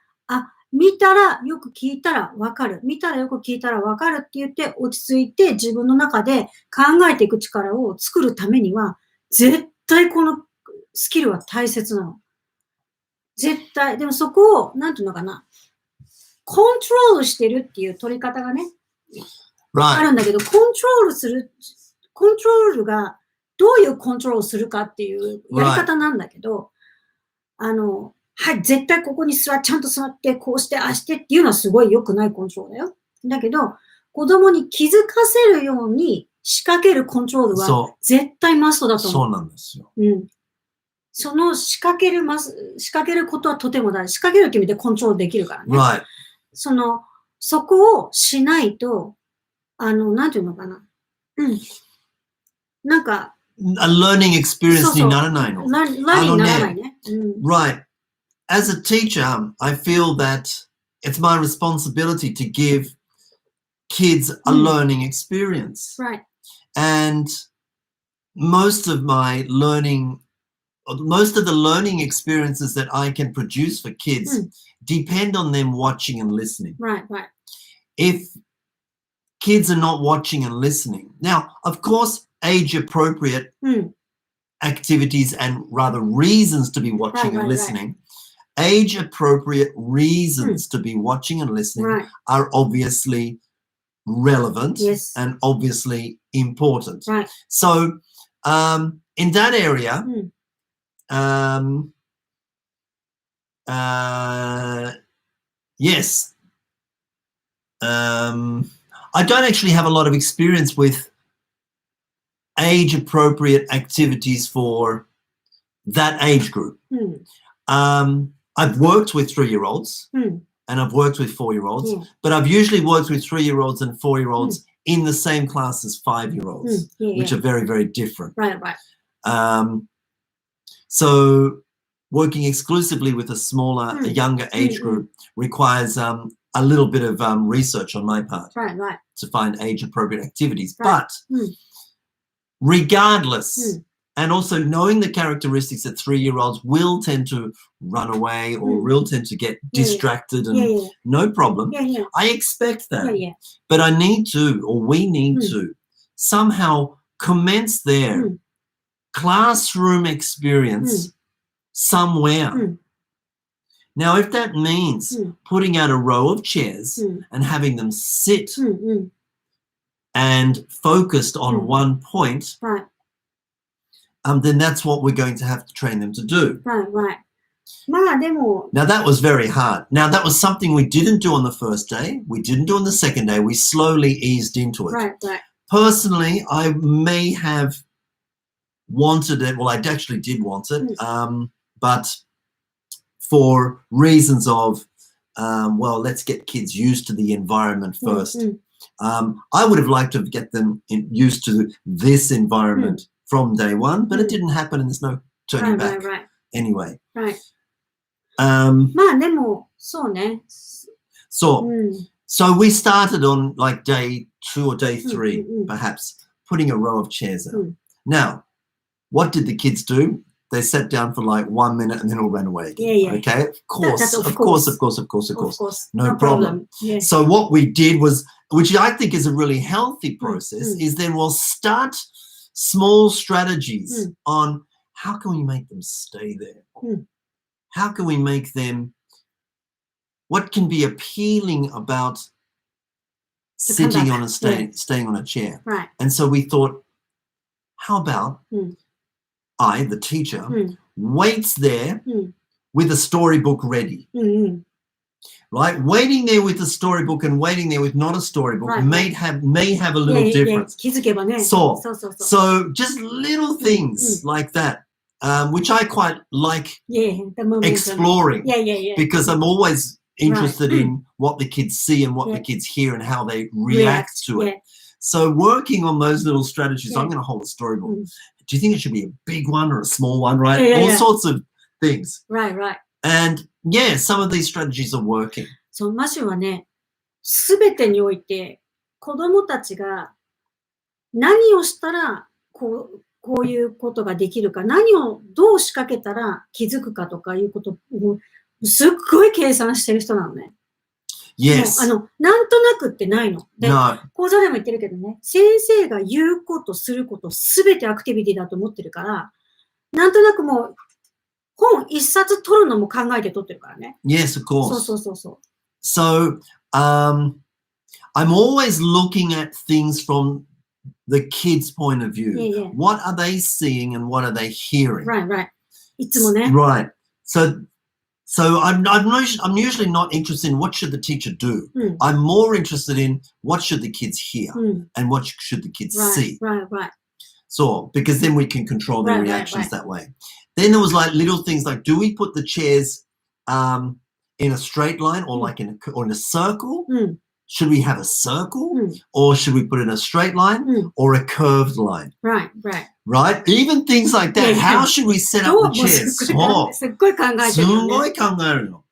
見たらよく聞いたらわかる。見たらよく聞いたらわかるって言って落ち着いて自分の中で考えていく力を作るためには、絶対このスキルは大切なの。絶対。でもそこを、なんていうのかな、コントロールしてるっていう取り方がね、あるんだけど、コントロールがどういうコントロールするかっていうやり方なんだけど、はい、絶対ここにちゃんと座って、こうして、ああしてっていうのはすごい良くないコントロールだよ。だけど、子供に気づかせるように仕掛けるコントロールは絶対マストだと思う。そうなんですよ。その仕掛けることはとても大事。仕掛けるって意味でコントロールできるからね。そこをしないと、なんていうのかな。なんか、a learning experience にならないの。learning にならないね。Right. As a teacher, I feel that it's my responsibility to give kids a learning experience. Right. And most of the learning experiences that I can produce for kids depend on them watching and listening. Right. If kids are not watching and listening, now, of course, age-appropriate activities and rather reasons to be watching and listening, age-appropriate reasons to be watching and listening are obviously relevant and obviously important. Right. So, in that area, yes, I don't actually have a lot of experience with age-appropriate activities for that age group. I've worked with 3-year-olds and I've worked with 4-year-olds, but I've usually worked with 3-year-olds and 4-year-olds in the same class as 5-year-olds, which are very, very different. Right. So working exclusively with a younger age group requires a little bit of research on my part to find age-appropriate activities. But regardless, and also knowing the characteristics that 3-year-olds will tend to run away or will tend to get distracted and no problem. I expect that. But I need to, or we need to, somehow commence their classroom experience somewhere. Now, if that means putting out a row of chairs and having them sit and focused on one point, then that's what we're going to have to train them to do. Right. Now, that was very hard. Now, that was something we didn't do on the first day. We didn't do on the second day. We slowly eased into it. personally, I may have wanted it. Well, I actually did want it, but for reasons of, well, let's get kids used to the environment first. I would have liked to get them used to this environment from day one, but it didn't happen, and there's no turning back anyway. Right. まあでもそうね。So we started on like day 2 or day 3, perhaps, putting a row of chairs out. Now, what did the kids do? They sat down for like 1 minute and then all ran away again. Yeah. Okay, of course. No problem. Yeah. So what we did was, which I think is a really healthy process, is then we'll start small strategies on how can we make them stay there? How can we make them, what can be appealing about sitting on a staying on a chair? Right. And so we thought, how about I, the teacher, waits there with a storybook ready. Right? Waiting there with a storybook and waiting there with not a storybook may have a little difference. So just little things like that, which I quite like exploring. Because I'm always interested in what the kids see and what the kids hear and how they react to it. So working on those little strategies, I'm going to hold a storybook. Do you think it should be a big one or a small one, right? All sorts of things. Right. And some of these strategies are working. そう、マシュはね、すべてにおいて子供たちが何をしたらこういうことができるか、何をどう仕掛けたら気づくかとかいうことをすっごい計算してる人なのね。Yes. なんとなくってないの。で、 No. 講座でも言ってるけどね、先生が言うことすることすべてアクティビティだと思ってるから、なんとなくもう本一冊取るのも考えて取ってるからね。Yes, of course. そう。So, I'm always looking at things from the kids' point of view. What are they seeing and what are they hearing? Right. いつもね。Right. So I'm usually not interested in what should the teacher do. I'm more interested in what should the kids hear and what should the kids see. Right. So, because then we can control their reactions that way. Then there was like little things like, do we put the chairs in a straight line or like in a circle? Should we have a circle or should we put it in a straight line or a curved line? Right? Even things like that. How should we set up the chairs? すっごい考えてるよね。すごい考えるの。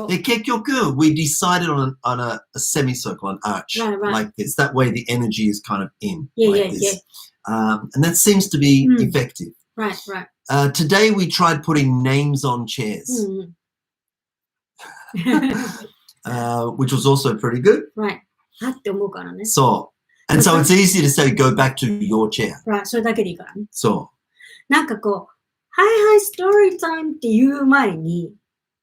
で、結局、we decided on a semicircle, an arch like this. That way the energy is kind of in like this. And that seems to be effective. Right. Today we tried putting names on chairs, which was also pretty good. Right. はって思うからね。And so it's easy to say, go back to your chair. Right. それだけでいいからね。なんかこう、はい、ストーリータイムっていう前に、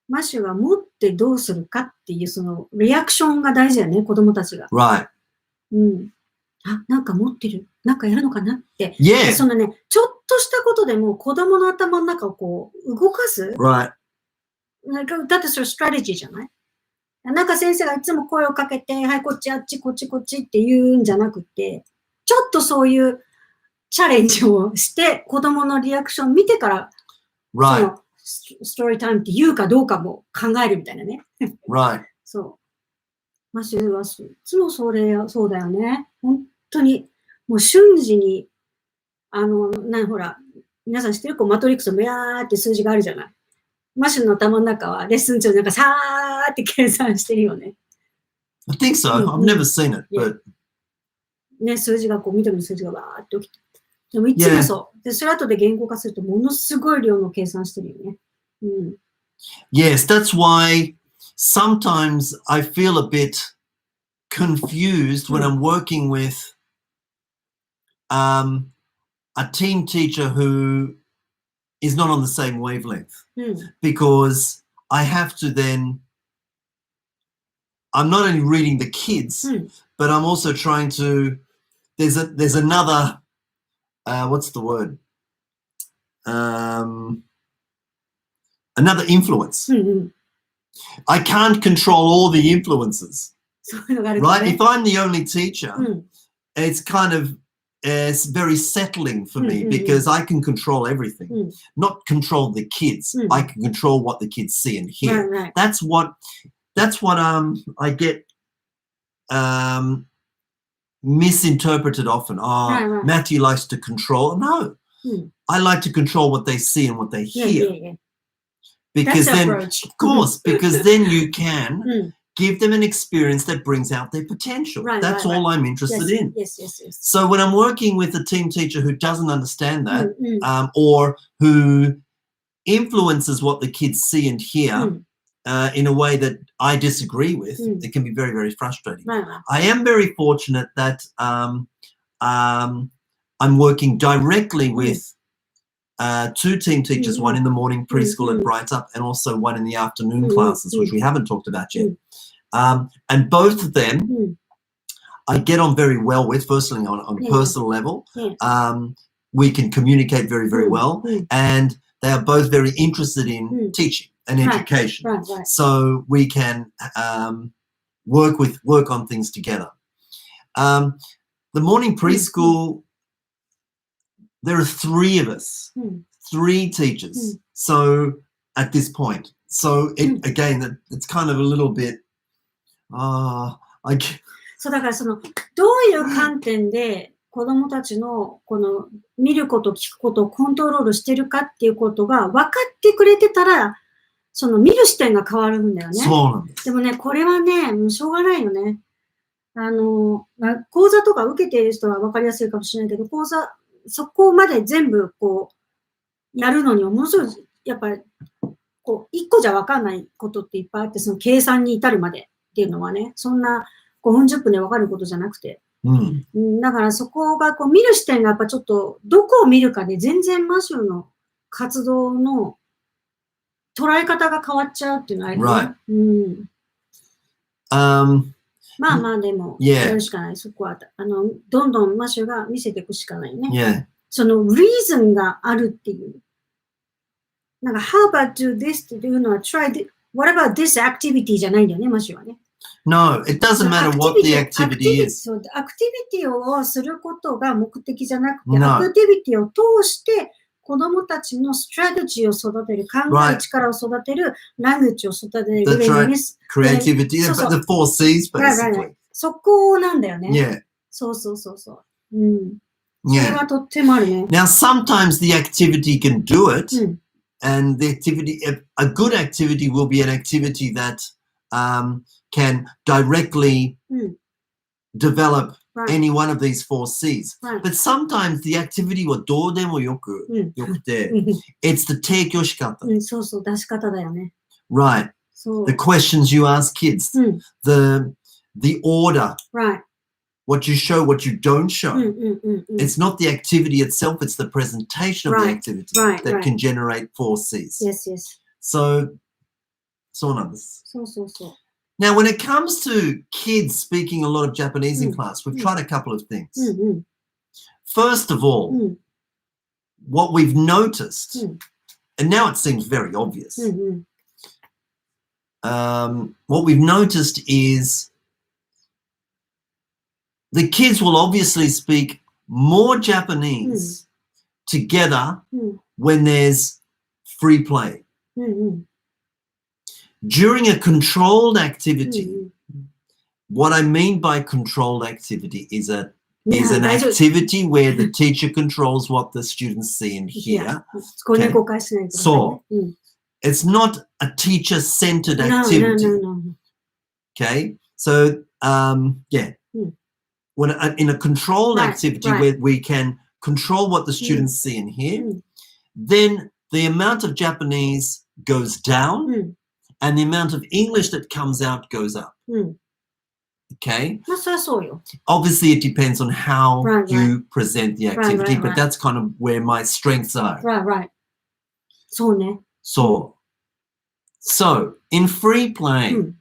マシュが持ってどうするかっていうそのリアクションが大事だよね、子供たちが。Right. なんか持ってる。なんかやるのかなって。Yeah. そのね、ちょっとしたことでも子供の頭の中をこう、動かす。Right. だってそれストラテジーじゃない？なんか先生がいつも声をかけて、はい、こっち、あっち、こっちって言うんじゃなくて、ちょっとそういうチャレンジをして、子供のリアクション見てから、そのストーリータイムって言うかどうかも考えるみたいなね。Right. そう。マシュはいつもそうだよね。本当に、もう瞬時に、ほら、皆さん知ってる？マトリックスのやーって数字があるじゃない。マシュの頭の中はレッスン中なんかさーって計算してるよね。I think so. I've never seen it, but ね、数字がこう、緑の数字がわーって起きて。でもいつもそう。で、それ後で言語化するとものすごい量の計算してるよね。Yes, that's why sometimes I feel a bit confused when I'm working with a team teacher who is not on the same wavelength because I have to then, I'm not only reading the kids, but I'm also trying to, there's another, what's the word? Another influence. I can't control all the influences, right? If I'm the only teacher, it's kind of it's very settling for me because I can control everything. Not control the kids. I can control what the kids see and hear. Right. That's what I get misinterpreted often. Right. Matthew likes to control. No. I like to control what they see and what they hear. Yeah. Because That's then, approach. of course, because then you can give them an experience that brings out their potential. That's all I'm interested in. Yes. So when I'm working with a team teacher who doesn't understand that or who influences what the kids see and hear in a way that I disagree with, it can be very, very frustrating. Right. I am very fortunate that I'm working directly with 2 team teachers, one in the morning preschool at Bright Up and also one in the afternoon classes, which we haven't talked about yet. And both of them I get on very well with, firstly on a personal level. We can communicate very, very well. And they are both very interested in teaching and education. Right. So we can work on things together. The morning preschool, there are 3 of us, 3 teachers. So at this point, so again, it's kind of a little bit. そうだからどういう観点で子供たちのこの見ること聞くことをコントロールしてるかっていうことが分かってくれてたら、その見る視点が変わるんだよね。そうなんです。でもね、これはね、もうしょうがないよね。講座とか受けている人は分かりやすいかもしれないけど、そこまで全部やるのにものすごい、やっぱり一個じゃ分かんないことっていっぱいあって、その計算に至るまでっていうのはね、そんな5分10分で分かることじゃなくて。だからそこが見る視点がやっぱちょっとどこを見るかで全然マシューの活動の捉え方が変わっちゃうっていうのはあるね。まあでも、やるしかない。そこはどんどんマシューが見せていくしかないね。そのリーズンがあるっていう。なんか How about do this っていうのは What about this activity じゃないんだよね、マシューはね。No, it doesn't matter what the activity is. そう、アクティビティをすることが目的じゃなくて、アクティビティを通して子供たちのストラテジーを育てる、考える力を育てる、ラングジーを育てる。That's right. Creativity, the 4 C's basically. そこなんだよね。Yeah. そう。それはとってもあるね。Now, sometimes the activity can do it, and the activity, a good activity will be an activity that can directly develop any one of these 4 C's. But sometimes the activity はどうでもよくて、it's the 提供仕方。そう、出し方だよね。Right. The questions you ask kids, the order, what you show, what you don't show. It's not the activity itself, it's the presentation of the activity that can generate 4 C's. Yes. So, そうなんです。そう。Now, when it comes to kids speaking a lot of Japanese in class, we've tried a couple of things. First of all, what we've noticed, and now it seems very obvious, what we've noticed is the kids will obviously speak more Japanese together when there's free play. During a controlled activity, what I mean by controlled activity is an activity where the teacher controls what the students see and hear. So, it's not a teacher-centered activity. No. Okay? So, when in a controlled activity where we can control what the students see and hear, then the amount of Japanese goes down and the amount of English that comes out goes up. Okay? Obviously, it depends on how you present the activity, but that's kind of where my strengths are. Right. So, in free play,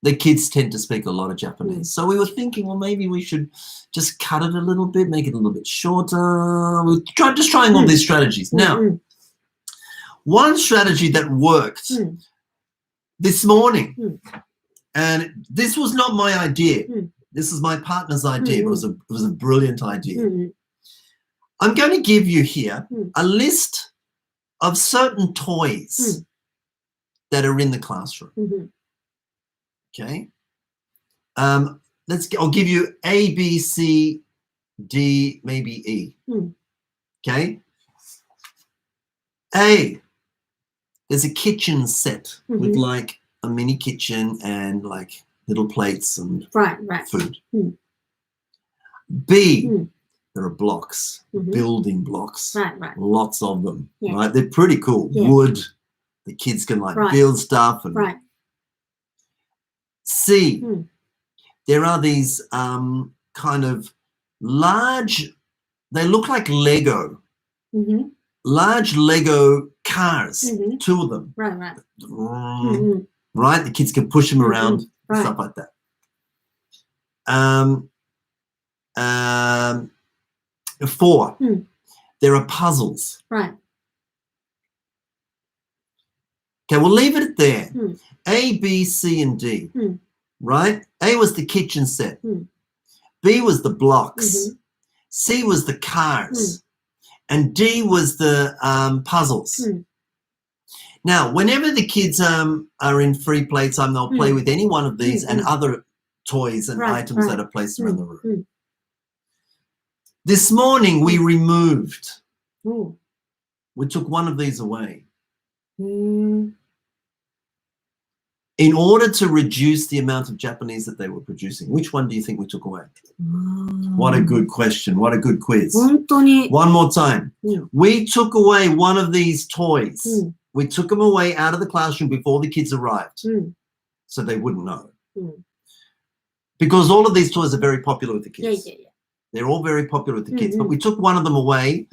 the kids tend to speak a lot of Japanese. So we were thinking, well, maybe we should just cut it a little bit, make it a little bit shorter. We're just trying all these strategies. Now, one strategy that worked this morning, and this was not my idea. This is my partner's idea. It was a brilliant idea. うん I'm going to give you here うん a list of certain toys that are in the classroom. うん Okay. I'll give you A, B, C, D, maybe E. Okay. A, there's a kitchen set with like a mini kitchen and like little plates and Right. food. Mm. B, there are blocks, Mhm. building blocks, Right. lots of them, Yeah. right? They're pretty cool. Yeah. Wood, the kids can like Right. build stuff. And Right. C, Mm. there are these kind of large, they look like Lego, Mhm. large Lego cars, Mhm. 2 of them. Right. Mhm. Right? The kids can push them around, Right. stuff like that. 4, there are puzzles. Right. Okay, we'll leave it at there. Mm. A, B, C, and D. Mm. Right? A was the kitchen set. Mm. B was the blocks. Mhm. C was the cars. And D was the puzzles. Mm. Now, whenever the kids are in free playtime, they'll play with any one of these and other toys and Right, items right. that are placed around the room. Mm. This morning, we removed, Oh. we took one of these away Mm. in order to reduce the amount of Japanese that they were producing. Which one do you think we took away? What a good question. What a good quiz. 本当に。 One more time. We took away one of these toys. We took them away out of the classroom before the kids arrived, so they wouldn't know. Because all of these toys are very popular with the kids. Yeah. They're all very popular with the kids. But we took one of them away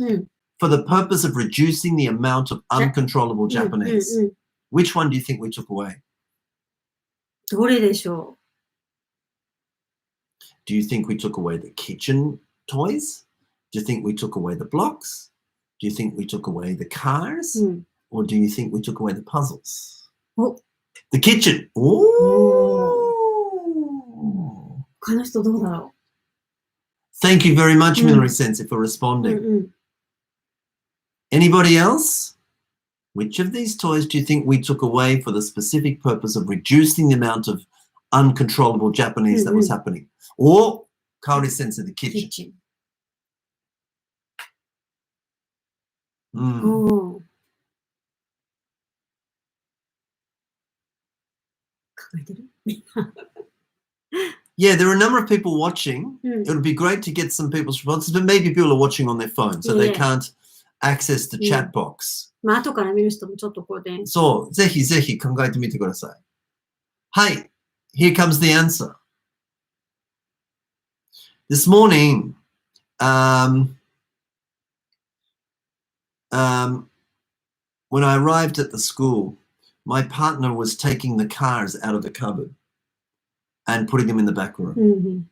for the purpose of reducing the amount of uncontrollable Japanese. Which one do you think we took away? どれでしょ Do you think we took away the kitchen toys? Do you think we took away the blocks? Do you think we took away the cars? う Or do you think we took away the puzzles? Oh. The kitchen. Ooh. 他の人どうだろ Thank you very much, Minori Sensei, for responding. Anybody else? Which of these toys do you think we took away for the specific purpose of reducing the amount of uncontrollable Japanese that was happening? Or Kaori Sensei, the うキッ kitchen. チン。 Mm. おー考えてる Yeah, there are a number of people watching. うん It would be great to get some people's responses, but maybe people are watching on their phone, so they Yeah. can't access the chat box. まあ後から見る人もちょっとこうで。そう、ぜひぜひ考えてみてください。はい、here comes the answer. This morning, when I arrived at the school, my partner was taking the cars out of the cupboard and putting them in the back room. うんうん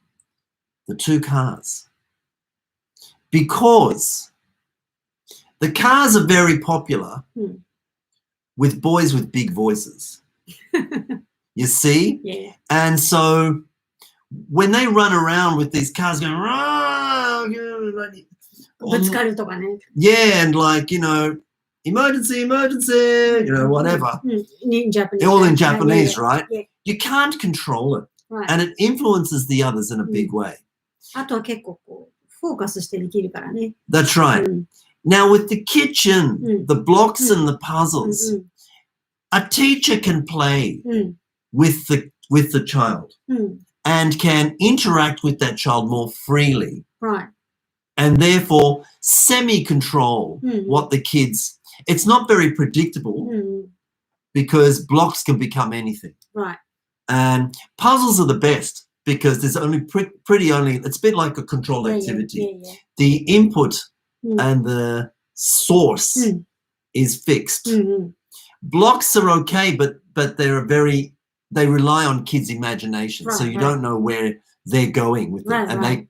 The 2 cars. Because the cars are very popular with boys with big voices. You see? Yeah. And so when they run around with these cars going, "Rah!" ぶつかるとかね。 yeah, and like, you know, emergency, emergency, you know, whatever. うん in Japanese. All in Yeah, Japanese, yeah, right? yeah. You can't control it. Right. And it influences the others in a big way. あとは結構こう、フォーカスしてできるからね。 That's right. うん Now with the kitchen, the blocks and the うん puzzles, うん a teacher can play うん with the child うん and can interact with that child more freely Right. and therefore semi-control what the kids. It's not very predictable うんうん because blocks can become anything. Right. And puzzles are the best because there's only pretty only, it's a bit like a controlled Yeah, activity. yeah, yeah. The input Mm. and the source is fixed. うんうん Blocks are okay, but they rely on kids' imagination. So Right, you right. don't know where they're going with Right, it. And right.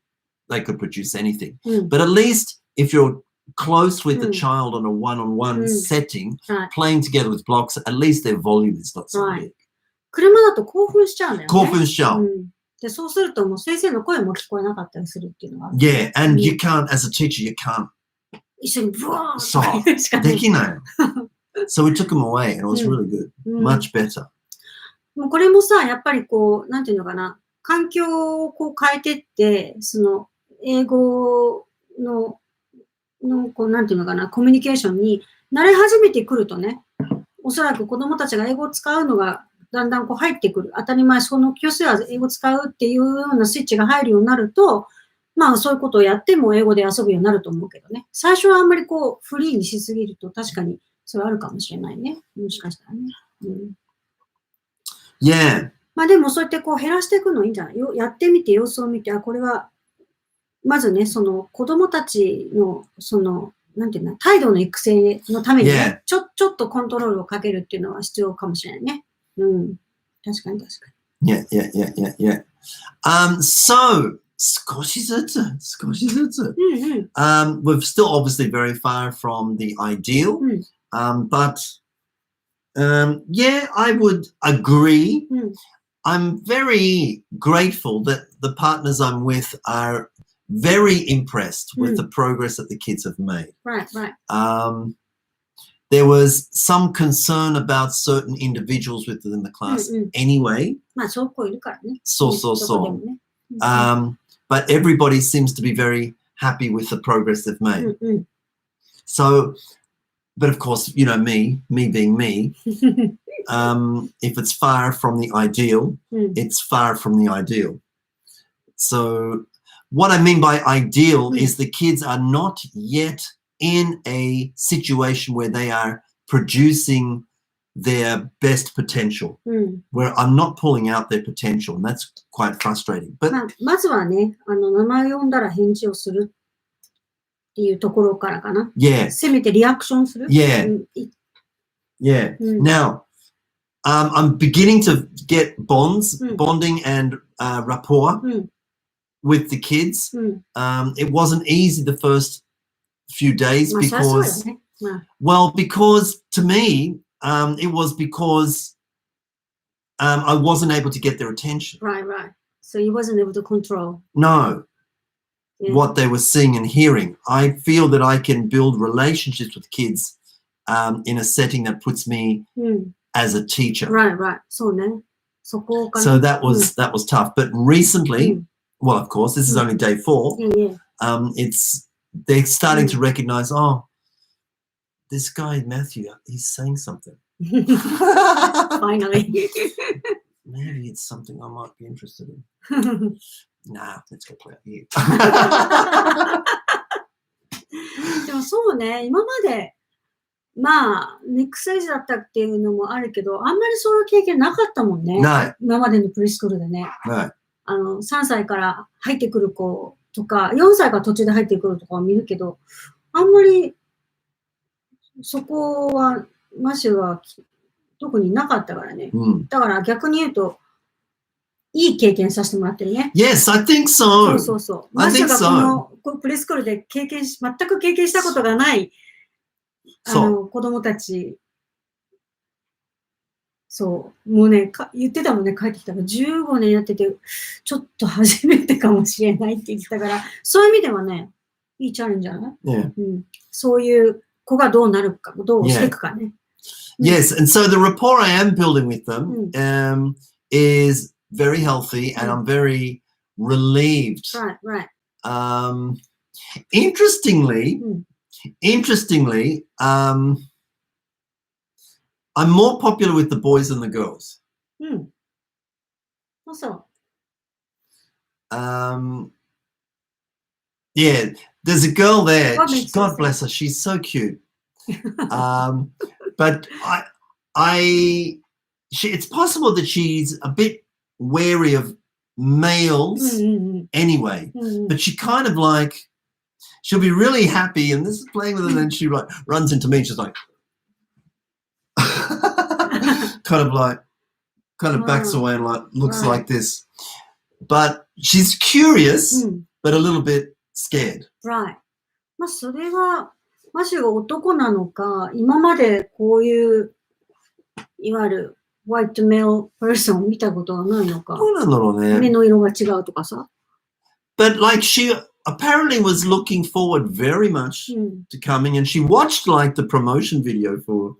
they could produce anything. うん But at least if you're close with the Mm. child on a one-on-one setting, Right. playing together with blocks, at least their volume is not so Right. big. 車だと興奮しちゃうんだよね。興奮しちゃう。うんで、そうするともう先生の声も聞こえなかったりするっていうのがある。Yeah, and you can't, as a teacher, you can't. 一緒にブワーンそう。としかないできないの。So we took them away, and it was really good. Much better. もうこれもさ、やっぱりこう、なんていうのかな、環境をこう変えてって、その、英語の、こう、なんていうのかな、コミュニケーションに慣れ始めてくるとね、おそらく子供たちが英語を使うのがだんだんこう入ってくる。当たり前、その教室は英語を使うっていうようなスイッチが入るようになると、まあそういうことをやっても英語で遊ぶようになると思うけどね。最初はあんまりこうフリーにしすぎると確かにそれあるかもしれないね。もしかしたらね。Yeah. まあでもそうやってこう減らしていくのいいんじゃないよ。やってみて様子を見て、あ、これは、まずね、その子供たちの、その、なんていうの、態度の育成のためにね、ちょっとコントロールをかけるっていうのは必要かもしれないね。確かに確かに。Yeah. So, 少しずつ。We're still obviously very far from the ideal, but yeah, I would agree. I'm very grateful that the partners I'm with are very impressed with the progress that the kids have made. Right. There was some concern about certain individuals within the class anyway. まあ、そうこういるからね。そう。But everybody seems to be very happy with the progress they've made. So, but of course, you know, me being me, if it's far from the ideal, it's far from the ideal. So what I mean by ideal is the kids are not yet in a situation where they are producing their best potential, where I'm not pulling out their potential, and that's quite frustrating. But まずはね、名前を呼んだら返事をするっていうところからかな。せめてリアクションする。Now, I'm beginning to get bonding and rapport with the kids. It wasn't easy the first few days because, well, because to me, it was because I wasn't able to get their attention. Right. So you wasn't able to control. No. What they were seeing and hearing. I feel that I can build relationships with kids in a setting that puts me as a teacher. Right. So that was tough. But recently, well, of course, this is only day 4. They're starting to recognize, oh, this guy Matthew, he's saying something. Finally. Maybe it's something I might be interested in. Nah, let's go play out here. でもそうね、今まで、まあ、ミックスエイジだったっていうのもあるけど、あんまりそういう経験なかったもんね。今までのプリスクールでね。3歳から入ってくる子とか、4歳から途中で入ってくるとかは見るけど、あんまりそこは、マシュは特になかったからね。だから逆に言うと、いい経験させてもらってるね。Yes, I think so. そう。マシュがこのプレスクールで全く経験したことがない、子供たち、そう、もうね、言ってたもんね、帰ってきたら15年やってて、ちょっと初めてかもしれないって言ってたから、そういう意味ではね、いいチャレンジじゃない？そういう子がどうなるか、どうしていくかね。Yes, and so the rapport I am building with them is very healthy, and I'm very relieved. Right. Interestingly, I'm more popular with the boys than the girls. Also. Yeah, there's a girl there. God bless her. She's so cute. But it's possible that she's a bit wary of males anyway. But she kind of like, she'll be really happy, and this is playing with her, and then she like runs into me, and she's like, kind of backs away and like looks like this. But she's curious, but a little bit scared. Right. まあそれはマシュが男なのか、今までこういういわゆる white male person 見たことはないのか。どうなんだろうね。目の色が違うとかさ。But like she apparently was looking forward very much to coming, and she watched like the promotion video for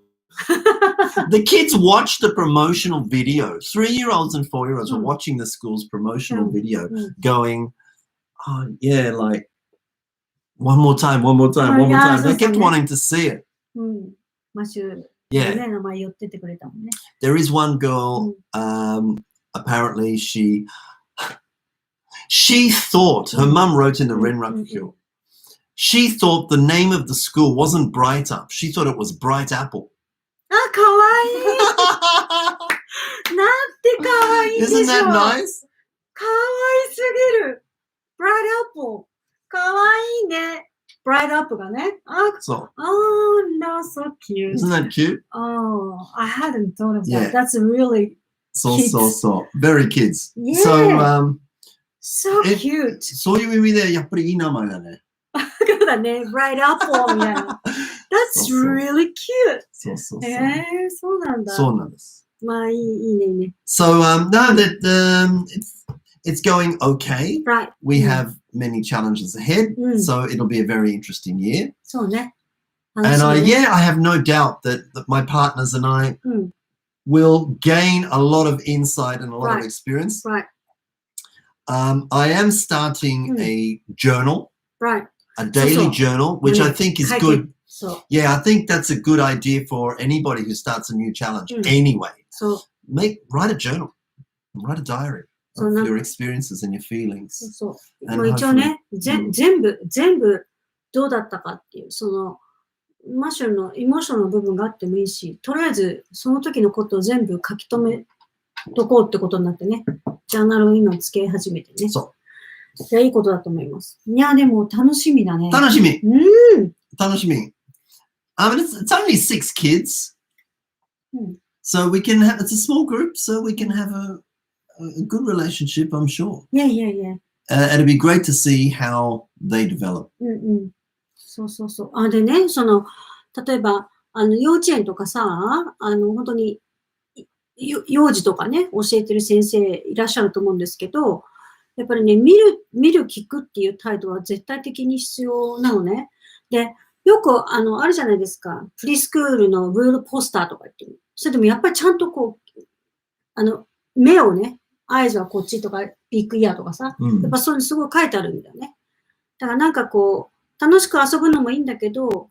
the kids watched the promotional video. 3-year-olds and 4-year-olds were watching the school's promotional video, going, "Oh yeah, like one more time, one more time, one more time." They kept wanting to see it. マシュ Yeah. ね、名前言っててくれたもんね。 There is one girl. Apparently, she thought her mum wrote in the Renrakku. She thought the name of the school wasn't Bright Up. She thought it was Bright Apple. あ、かわいいなんてかわいいでしょ Isn't that nice? かわいすぎる Bright Apple かわいいね Bright Apple がねそう。Oh, no, so cute. Isn't that cute? Oh, I hadn't thought of that. Yeah. That's really そうそうそう。Very kids. Yeah. So, so cute. そういう意味でやっぱりいい名前だね。そうだね Bright Apple みたいなThat's そうそう really cute. そうそうそう。そうなんだ。そうなんです。まあいいねいいね。So, now that it's going okay, Right. we have many challenges ahead, so it'll be a very interesting year. そうね。And I have no doubt that my partners and I will gain a lot of insight and a lot of experience. Right. I am starting a journal, Right. a daily journal, which I think is good. So, Yeah, I think that's a good idea for anybody who starts a new challenge. Anyway, so, write a journal, write a diary of your experiences and your feelings. そう。もう一応ね、全部どうだったかっていう、その、マシュルのエモーションの部分があってもいいし、とりあえずその時のことを全部書き留めとこうってことになってね、ジャーナルを今つけ始めてね。そう。いや、いいことだと思います。いや、でも楽しみだね。楽しみ。楽しみ。I mean, it's only 6 kids. So we can have, it's a small group, so we can have a good relationship, I'm sure. Yeah. It'll be great to see how they develop. そうそうそう。あ、でね、その、例えば、幼稚園とかさ、本当に、幼児とかね、教えてる先生いらっしゃると思うんですけど、やっぱりね、見る、聞くっていう態度は絶対的に必要なのね。で、よく、あるじゃないですか。プリスクールのルールポスターとか言ってる。それでもやっぱりちゃんとこう、目をね、アイズはこっちとか、ビッグイヤーとかさ、やっぱそういうのすごい書いてあるんだよね。だからなんかこう、楽しく遊ぶのもいいんだけど、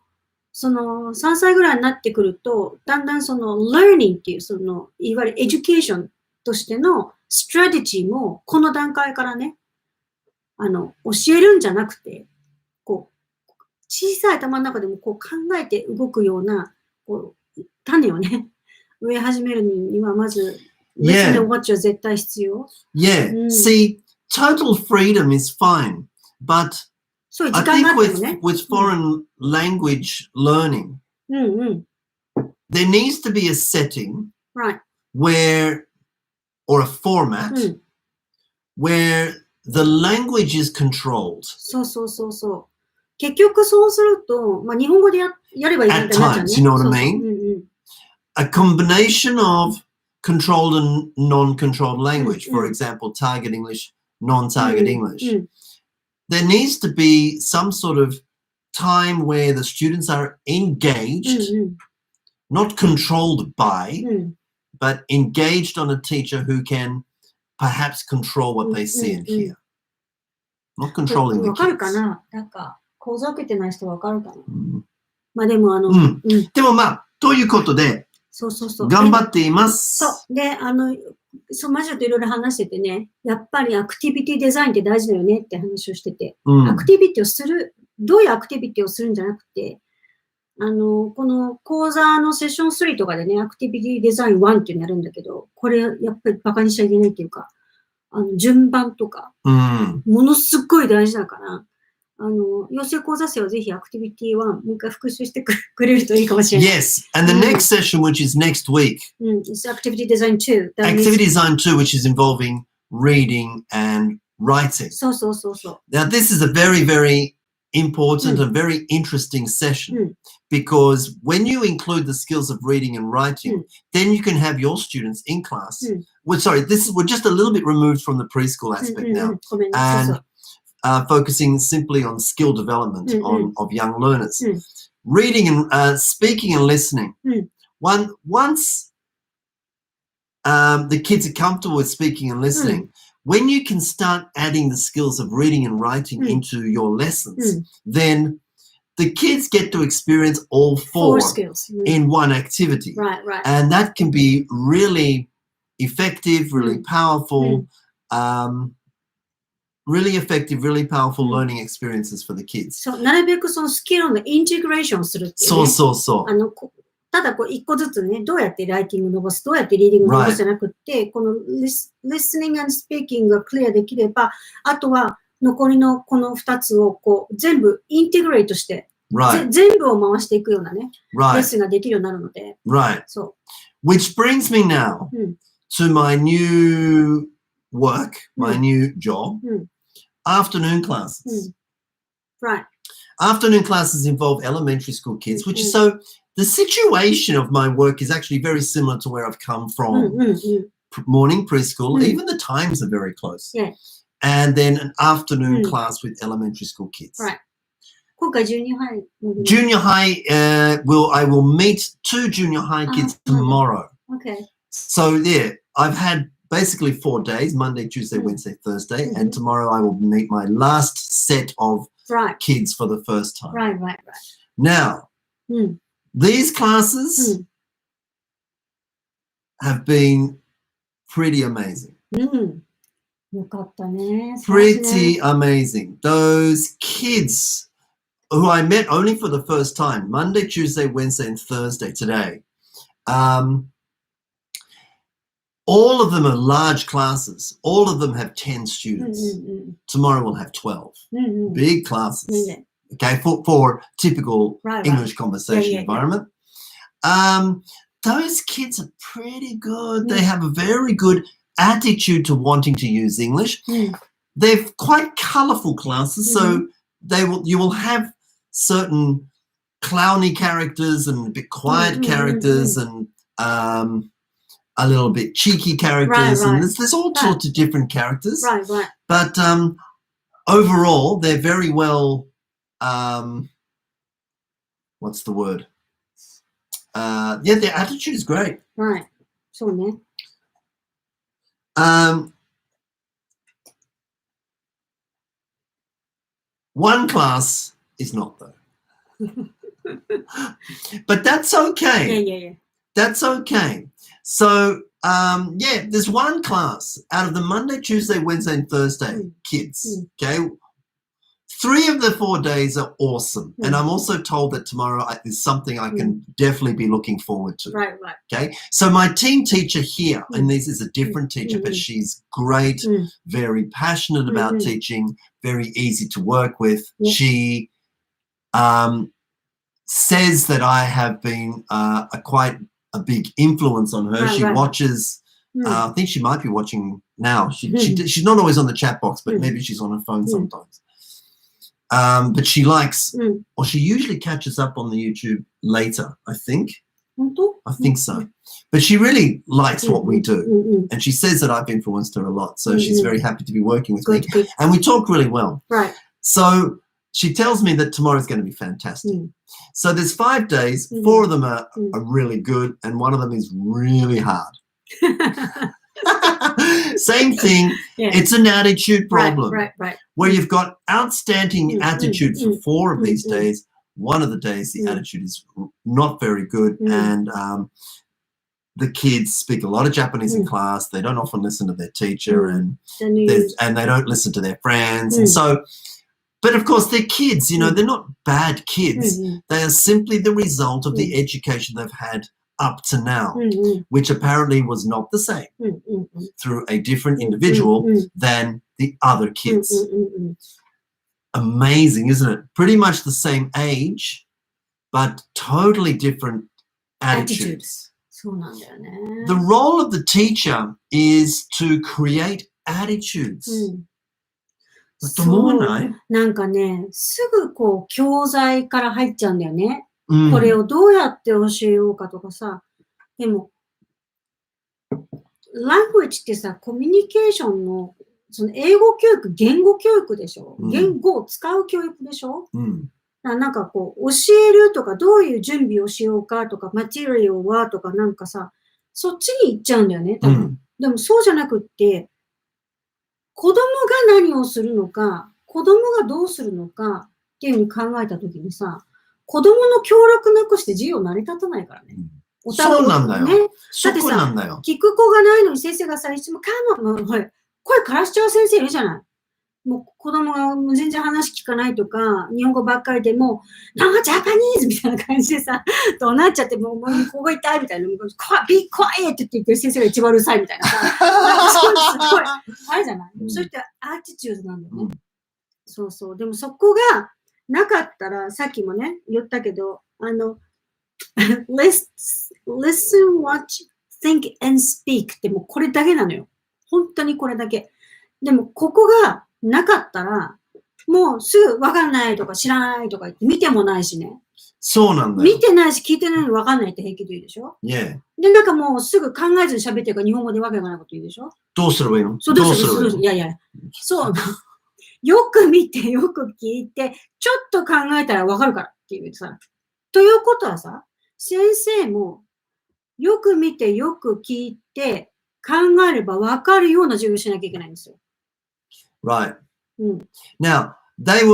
その3歳ぐらいになってくると、だんだんその learning っていう、その、いわゆるエデュケーションとしてのストラテジーも、この段階からね、教えるんじゃなくて、こう、小さい頭の中でもこう考えて動くような、こう、種をね、植え始めるにはまず、Listen and watch は絶対必要。Yeah. See, total freedom is fine, but I think with foreign language learning, there needs to be a setting where, or a format where the language is controlled. そう。結局そうすると、まあ、日本語でやればいいみたいになっちゃうね。At times, you know what I mean? A combination of controlled and non-controlled language, for example, target English, non-target English. There needs to be some sort of time where the students are engaged, not controlled by, but engaged on a teacher who can perhaps control what they see and hear. Not controlling the kids. わかるかな？なんか、講座受けてない人わかるかな？まあでもでもまあ、ということで、そう。頑張っています。そう。で、マジュといろいろ話しててね、やっぱりアクティビティデザインって大事だよねって話をしてて、アクティビティをする、どういうアクティビティをするんじゃなくて、この講座のセッション3とかでね、アクティビティデザイン1っていうのやるんだけど、これやっぱりバカにしちゃいけないっていうか、順番とか、ものすっごい大事だから、養成講座生はぜひアクティビティ1、もう一回復習してくれるといいかもしれない。Yes, and the next session, which is next week, is Activity Design 2. Activity Design 2, which is involving reading and writing. そう。Now, this is a very, very important and very interesting session because when you include the skills of reading and writing, then you can have your students in class. We're just a little bit removed from the preschool aspect now and focusing simply on skill development of young learners. Reading and speaking and listening. Once the kids are comfortable with speaking and listening, when you can start adding the skills of reading and writing into your lessons, then the kids get to experience all four skills in one activity. Right. And that can be really effective, really powerful, really powerful learning experiences for the kids. そう、なるべくそのスキルのインテグレーションをするっていうね。そう。ただ一個ずつね、どうやってライティング伸ばす、どうやってリーディング伸ばすじゃなくて、このlistening and speaking がクリアできれば、あとは残りのこの2つを全部インテグレートして、全部を回していくようなね、レッスンができるようになるので。そう。Which brings me now to my new work, my new job, afternoon classes. Right. Afternoon classes involve elementary school kids, which is so... The situation of my work is actually very similar to where I've come from. Morning preschool, even the times are very close. Yeah. And then an afternoon class with elementary school kids. Right. 今回 junior high. Junior high, I will meet 2 junior high kids tomorrow. Okay. So yeah, I've had basically 4 days, Monday, Tuesday, Wednesday, Thursday, and tomorrow I will meet my last set of kids for the first time. Right. Now, these classes have been pretty amazing. よかったね。Pretty amazing. Those kids who I met only for the first time, Monday, Tuesday, Wednesday, and Thursday today, all of them are large classes. All of them have 10 students. Tomorrow we'll have 12. Big classes. Okay, for typical English conversation environment. Those kids are pretty good. They have a very good attitude to wanting to use English. They're quite colourful classes, so you will have certain clowny characters and a bit quiet characters and a little bit cheeky characters, and there's all sorts of different characters. But overall, they're very well. What's the word? Their attitude is great. Right. So, ne. One class is not though. But that's okay. Yeah. That's okay. So, there's one class out of the Monday, Tuesday, Wednesday, and Thursday kids. Okay. 3 of the 4 days are awesome. And I'm also told that tomorrow is something I can definitely be looking forward to. Right. Okay. So my team teacher here, and this is a different teacher, but she's great, very passionate about teaching, very easy to work with. She says that I have been quite a big influence on her. She watches, I think she might be watching now. She's not always on the chat box, but maybe she's on her phone sometimes. But she likes, or she usually catches up on the YouTube later, I think. I think so. But she really likes what we do. And she says that I've influenced her a lot. So she's very happy to be working with me. And we talk really well. Right. So she tells me that tomorrow's going to be fantastic. So there's 5 days. 4 of them are really good. And 1 of them is really hard. Same thing. It's an attitude problem. Right. Where you've got outstanding attitude for 4 of these days. 1 of the days, the attitude is not very good. And the kids speak a lot of Japanese in class. They don't often listen to their teacher and they don't listen to their friends. And so, but of course, they're kids, they're not bad kids. They are simply the result of the education they've had up to now, which apparently was not the same through a different individual than the other kids. Amazing, isn't it? Pretty much the same age, but totally different attitudes. The role of the teacher is to create attitudes. だと思わない？なんかね、すぐこう、教材から入っちゃうんだよね。うん。これをどうやって教えようかとかさ。でも、language ってさ、コミュニケーションの、その英語教育、言語教育でしょ、うん言語を使う教育でしょ、うん。なんかこう、教えるとか、どういう準備をしようかとか、マテリアルはとかなんかさ、そっちに行っちゃうんだよね、多分。うんでもそうじゃなくって、子供が何をするのか、子供がどうするのかっていうふうに考えたときにさ、子供の協力なくして授業成り立たないからね。そうなんだよ。ね。そこなんだよ。聞く子がないのに先生がさ、いつもほら、声枯らしちゃう先生いるじゃない。もう子供が全然話聞かないとか、日本語ばっかりでも、なんかジャパニーズみたいな感じでさ、どうなっちゃって、もうここ痛いみたいな、be quiet って言ってる先生が一番うるさいみたいなさ、なんかそういうのすごい、あれじゃない、そういったアーティチュードなんだよね。そうそう。でもそこがなかったら、さっきもね、言ったけど、listen, watch, think and speak ってもうこれだけなのよ。本当にこれだけ。でもここがなかったら、もうすぐわかんないとか知らないとか言って見てもないしね。そうなんだよ。見てないし聞いてないのにわかんないって平気で言うでしょ。Yeah. で、なんかもうすぐ考えずに喋ってるから日本語でわけがないこと言うでしょ。どうすればいいの？そう、どうすればいいの？いやいや、そう。よく見て、よく聞いて、ちょっと考えたらわかるからっていうさ。ということはさ、先生もよく見て、よく聞いて、考えればわかるような授業しなきゃいけないんですよ。Right. Now, they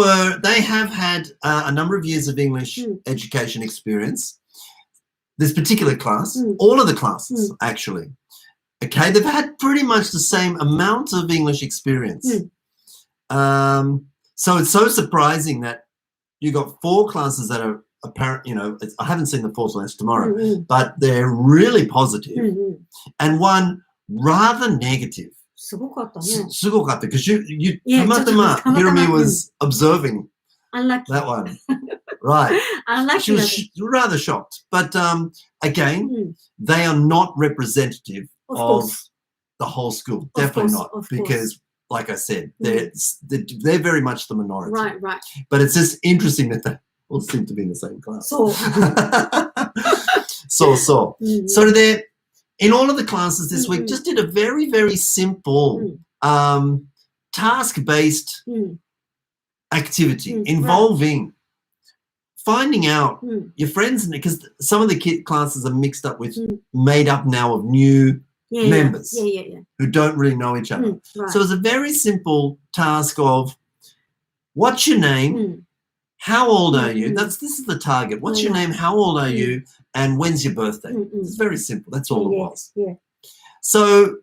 have had a number of years of English education experience. This particular class, all of the classes, actually. Okay, they've had pretty much the same amount of English experience. So it's so surprising that you got 4 classes that are apparent, I haven't seen the 4th class tomorrow, but they're really positive, and 1 rather negative. すごかったね。すごかった。Because you Hirami was observing that one. Right. She was rather shocked. But again, they are not representative of the whole school. Definitely not. Because, like I said, they're very much the minority. Right. But it's just interesting that they all seem to be in the same class. そう。そう。それで、in all of the classes this week, just did a very, very simple task-based activity involving finding out your friends, because some of the classes are mixed up with, made up now of new members who don't really know each other. So it's a very simple task of, what's your name? How old are you? This is the target. What's your name? How old are you? And when's your birthday? It's very simple. That's all it was. So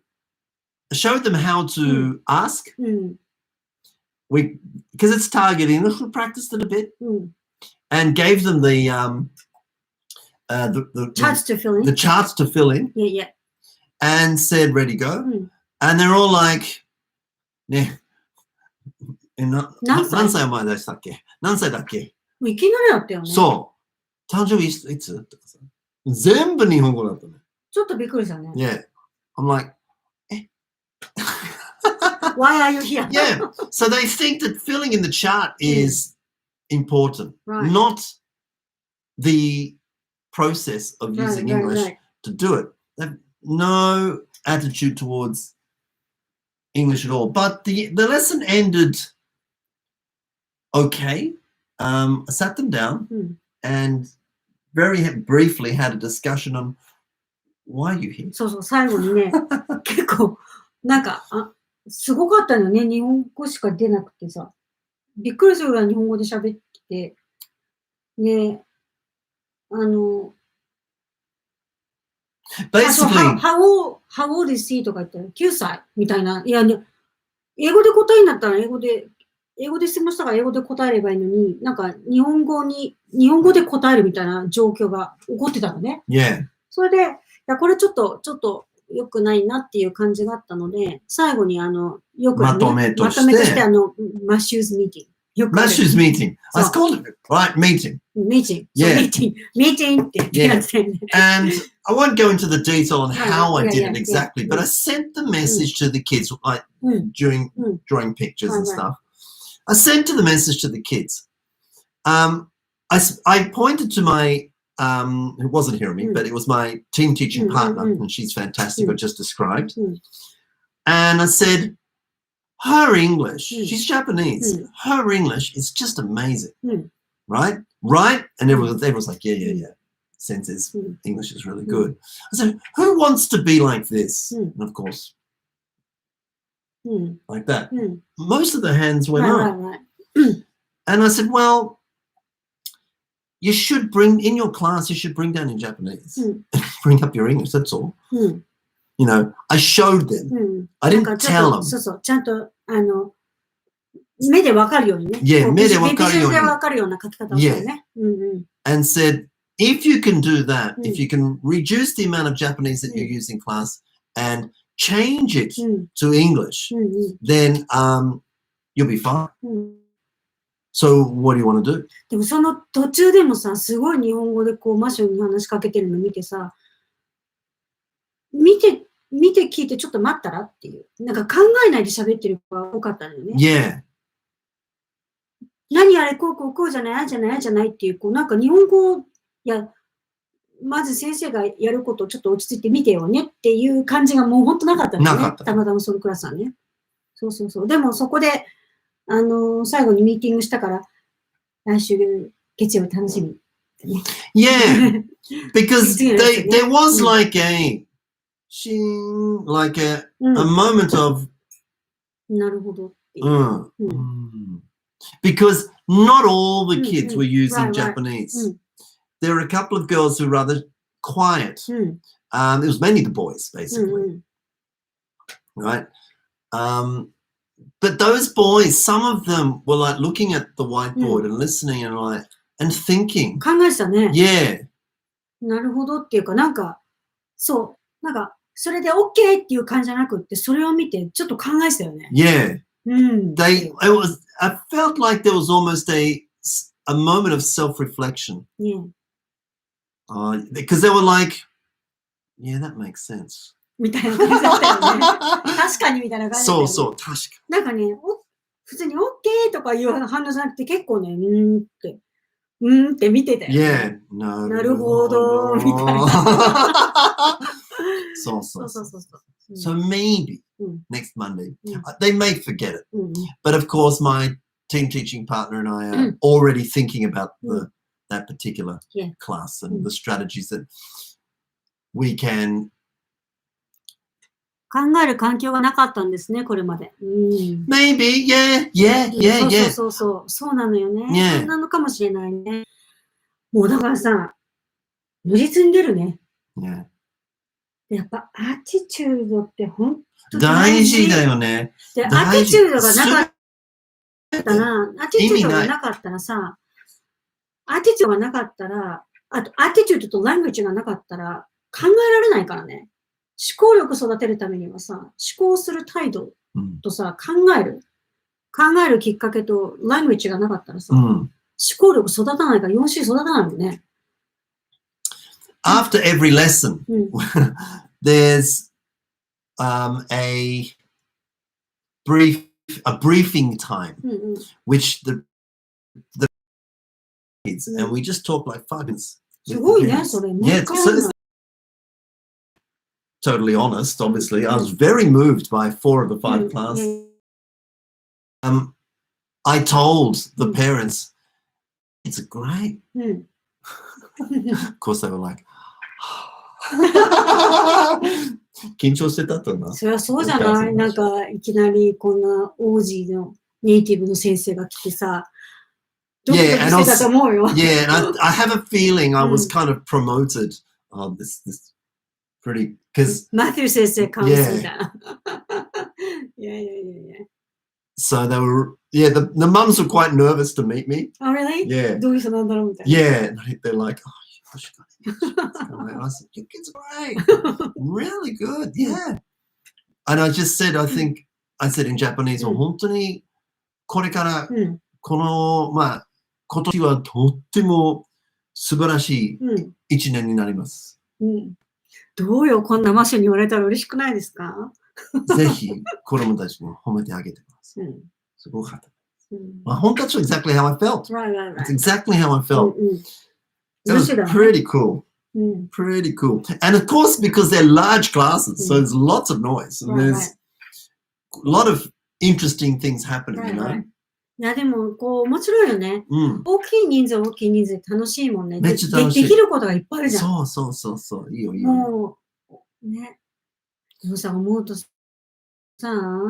I showed them how to ask. Because it's targeting, we practiced it a bit, and gave them the charts to fill in. The charts to fill in. And said, ready, go. And they're all like, yeah. 何歳前でしたっけ？何歳だっけ？いきなりだったよね。そう。誕生日いつとかさ。全部日本語だったね。ちょっとびっくりしたね。Yeah. I'm like, Why are you here? Yeah. So they think that filling in the chart is important, not the process of using English to do it. They have no attitude towards English at all. But the lesson ended okay. I sat them down and very briefly had a discussion on why are you here? そうそう、最後にね、結構、なんか、すごかったのね、日本語しか出なくてさ。びっくりするぐらい日本語で喋ってて、ね、Basically, how old is he とか言ったら9歳みたいな。いや、ね、英語で答えになったら英語で質問したから英語で答えればいいのに、なんか日本語で答えるみたいな状況が起こってたのね。それで、いや、これちょっと良くないなっていう感じがあったので、最後によく、ね、まとめとしてマッシューズミーティング。Matthew's meeting. I was called it, right? Meeting. Meeting ってやつだよね。And I won't go into the detail on how I did it exactly, but I sent the message to the kids like during drawing pictures and stuff. I sent the message to the kids. I pointed to my, it wasn't Hirami, but it was my team teaching partner, and she's fantastic, I just described. And I said, her English, she's Japanese, her English is just amazing, right? Right? And everyone was like, yeah. Sensei's English is really good. I said, who wants to be like this? And of course, like that. Most of the hands went up. Right. And I said, well, you should bring, in your class, you should bring down in Japanese. Bring up your English, that's all. You know, I showed them. I didn't tell them. そうそう、ちゃんと、目でわかるようにね。Yeah, 目でわかるように。ビジュでわかるような書き方をしたね。And said, if you can do that, if you can reduce the amount of Japanese that you use in class and change it to English, then you'll be fine. So what do you want to do? でもその途中でもさ、すごい日本語でこうマシュに話しかけてるの見てさ、見て聞いてちょっと待ったらっていう。なんか考えないで喋ってる子が多かったのよね。Yeah. 何あれこうじゃない、あじゃないっていう、こうなんか日本語、いや、まず先生がやることをちょっと落ち着いて見てよねっていう感じがもう本当なかったんだよね。なかった。たまたまそのクラスはね。そう。でもそこで、最後にミーティングしたから、来週月曜日楽しみ。Yeah. Because there was like a moment of なるほど。Because not all the kids were using Japanese. There were a couple of girls who were rather quiet. It was mainly the boys, basically. Right? But those boys, some of them were like looking at the whiteboard and listening and thinking. 考えてたね。Yeah. なるほどっていうか、なんか、そう。なんか、それで OK っていう感じじゃなくって、それを見てちょっと考えてたよね。Yeah. I felt like there was almost a moment of self-reflection. Yeah. Because they were like, yeah, that makes sense. みたいな感じだったよね。確かにみたいな感じだったよね。そう、確かに。なんかね、普通に OK とかいう反応じゃなくて結構ね、って見てたよね。Yeah, なるほど、みたいな。そう。So maybe next Monday, they may forget it. But of course, my team teaching partner and I are already thinking about that particular class and the strategies that we can. 考える環境がなかったんですね、これまで。Maybe, yeah. そうなのよね。そうなのかもしれないね。もうだからさ、如実に出るね。やっぱアティチュードって本当大事だよね。で、アティチュードがなかったら、アティチュードがなかったらさ、アティチュードがなかったら、あとアティチュードとラングエッジがなかったら考えられないからね。思考力育てるためにはさ、思考する態度とさ、考えるきっかけとラングエッジがなかったらさ、思考力育たないから 4C 育たないもんね。After every lesson, there's a briefing time, which the kids, and we just talk like 5 minutes. すごいね、それね。Totally honest, obviously. I was very moved by 4 of the 5 classes. I told the parents, it's great. Of course, they were like, 緊張してたとな。そりゃそうじゃない。なんか、いきなりこんなオージーのネイティブの先生が来てさ、ドキドキしてたと思うよ。Yeah, and I have a feeling I was kind of promoted. This pretty, because Matthew先生かもしれない。いや。So they were, the mums were quite nervous to meet me. Oh, really? Yeah. どういう人なんだろうみたいな。Yeah, they're like, oh, I said, your kid's great. Really good, yeah. And I just said, I said in Japanese, 本当にこれからこの、今年はとっても素晴らしい1年になります。どうよ、こんなマシュに言われたら嬉しくないですか？ぜひ子供たちも褒めてあげてます。すごかった。That's exactly how I felt. Right, right, It's right. exactly how I うん felt. うん。 It was 面白いね pretty cool. うん。 Pretty cool. And of course, because they're large classes, so there's lots of noise. And Right, there's right. a lot of interesting things happening, Right, you know? right. いや、でも、こう、面白いよね。うん。大きい人数で楽しいもんね。めっちゃ楽しいできることがいっぱいあるじゃん。そうそうそうそう。いいよいいよ。もう、ね。でもさ、思うとさ、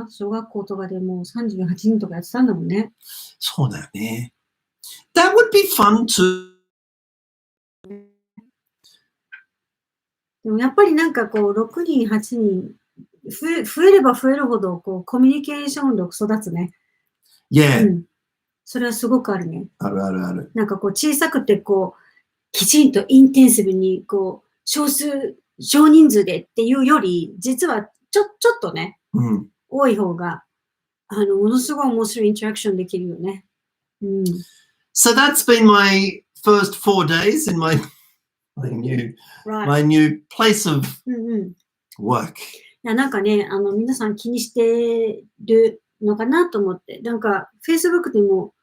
小学校とかでもう38人とかやってたんだもんね。そうだよね。That would be fun too. でもやっぱりなんかこう、6人、8人、増えれば増えるほど、こう、コミュニケーション力育つね。Yeah. うん。それはすごくあるね。あるあるある。なんかこう、小さくてこう、きちんとインテンシブに、こう、少人数でっていうより、実はちょっとね、うん。多い方が、ものすごい面白いインタラクションできるよね。うん。So that's been my first 4 days in my new place of うんうん。い work. や、なんかね、皆さん気にしてるのかなと思って、なんか、Facebook でも、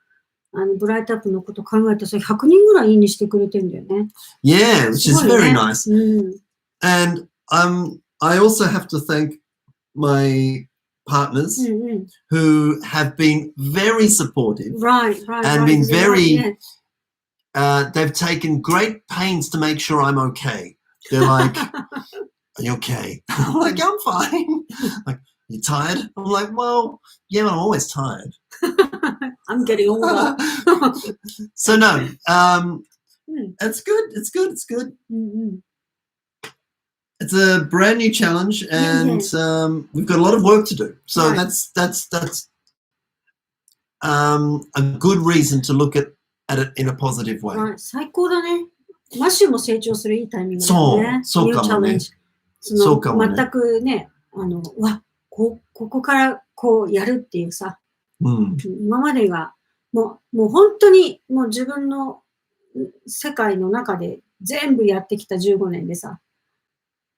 ブライトアップのこと考えたら、それ100人ぐらいいいにしてくれてんだよね。Yeah, which is すごい very ね nice. うん。 And I also have to thank my partners うんうん。 who have been very supportive Right, right, and right. been very, Yeah. they've taken great pains to make sure I'm okay. They're like, are you okay? I'm like, I'm fine. Like, you tired? I'm like, well, yeah, I'm always tired. I'm getting older. So no, うん it's good. It's good. It's good. うんうん。 It's a brand new challenge, and Yeah. we've got a lot of work to do. So Right. that's a good reason to look at it in a positive way. はい、最高だね。マッシュも成長するいいタイミングだよね。そうかもね New challenge そうかもね全くね、ここからこうやるっていうさ、うん今までがもう本当にもう自分の世界の中で全部やってきた15年でさ、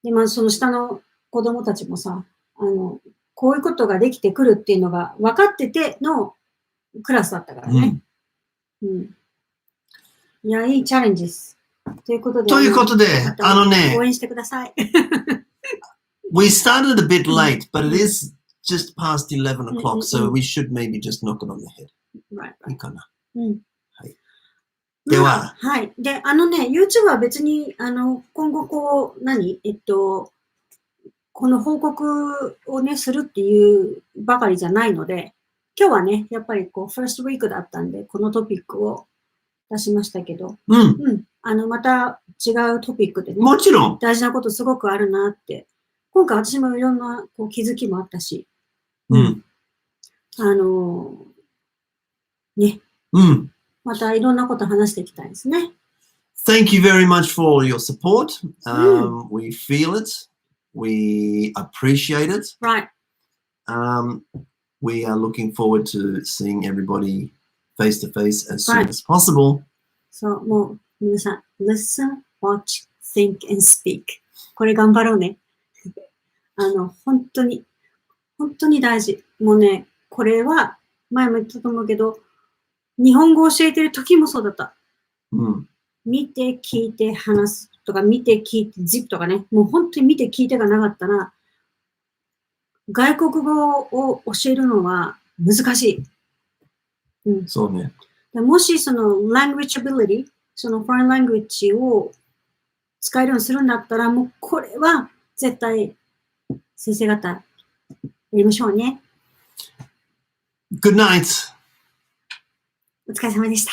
で、その下の子供たちもさ、こういうことができてくるっていうのが分かっててのクラスだったからね。うん。いや、いいチャレンジです。ということで、応援してください。We started a bit late, but it is just past 11 o'clock, so we should maybe just knock it on the head. Right, いいかな。うん。はい。では、はい。で、YouTube は別に、今後こう、この報告をね、するっていうばかりじゃないので、今日はね、やっぱりこう、ファーストウィークだったんで、このトピックを出しましたけど、また違うトピックでね、もちろん大事なことすごくあるなって、今回私もいろんなこう気づきもあったし、ね、またいろんなこと話していきたいですね。Thank you very much for all your support. We feel it. We appreciate it. Right. We are looking forward to seeing everybody face to face as soon as possible. そう、もう皆さん、listen, watch, think, and speak. これ頑張ろうね。本当に大事。もうね、これは前も言ったと思うけど、日本語を教えてる時もそうだった。見て、聞いて、話すとか、見て、聞いて、zip とかね。もう本当に見て、聞いてがなかったら、外国語を教えるのは難しい。そうね。もしその language ability、その foreign language を使えるようにするんだったら、もうこれは絶対先生方やりましょうね。Good night. お疲れ様でした。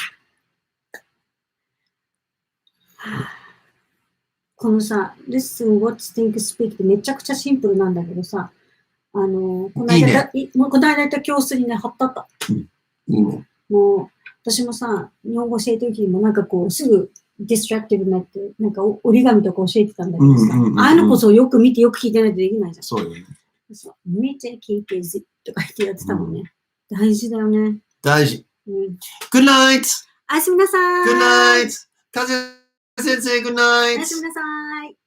このさ、listen, watch, think, speak ってめちゃくちゃシンプルなんだけどさ、この間行った教室にね、貼ったった。いいね。もう、私もさ、日本語教えてる時にもなんかこう、すぐディストラクティブになって、なんか折り紙とか教えてたんだけどさ、ああいうのこそよく見てよく聞いてないとできないじゃん。そうよね。見て聞いてとか言ってやってたもんね。大事だよね。大事。Good night! おやすみなさい。 Good night! かずや先生、Good night! おやすみなさい。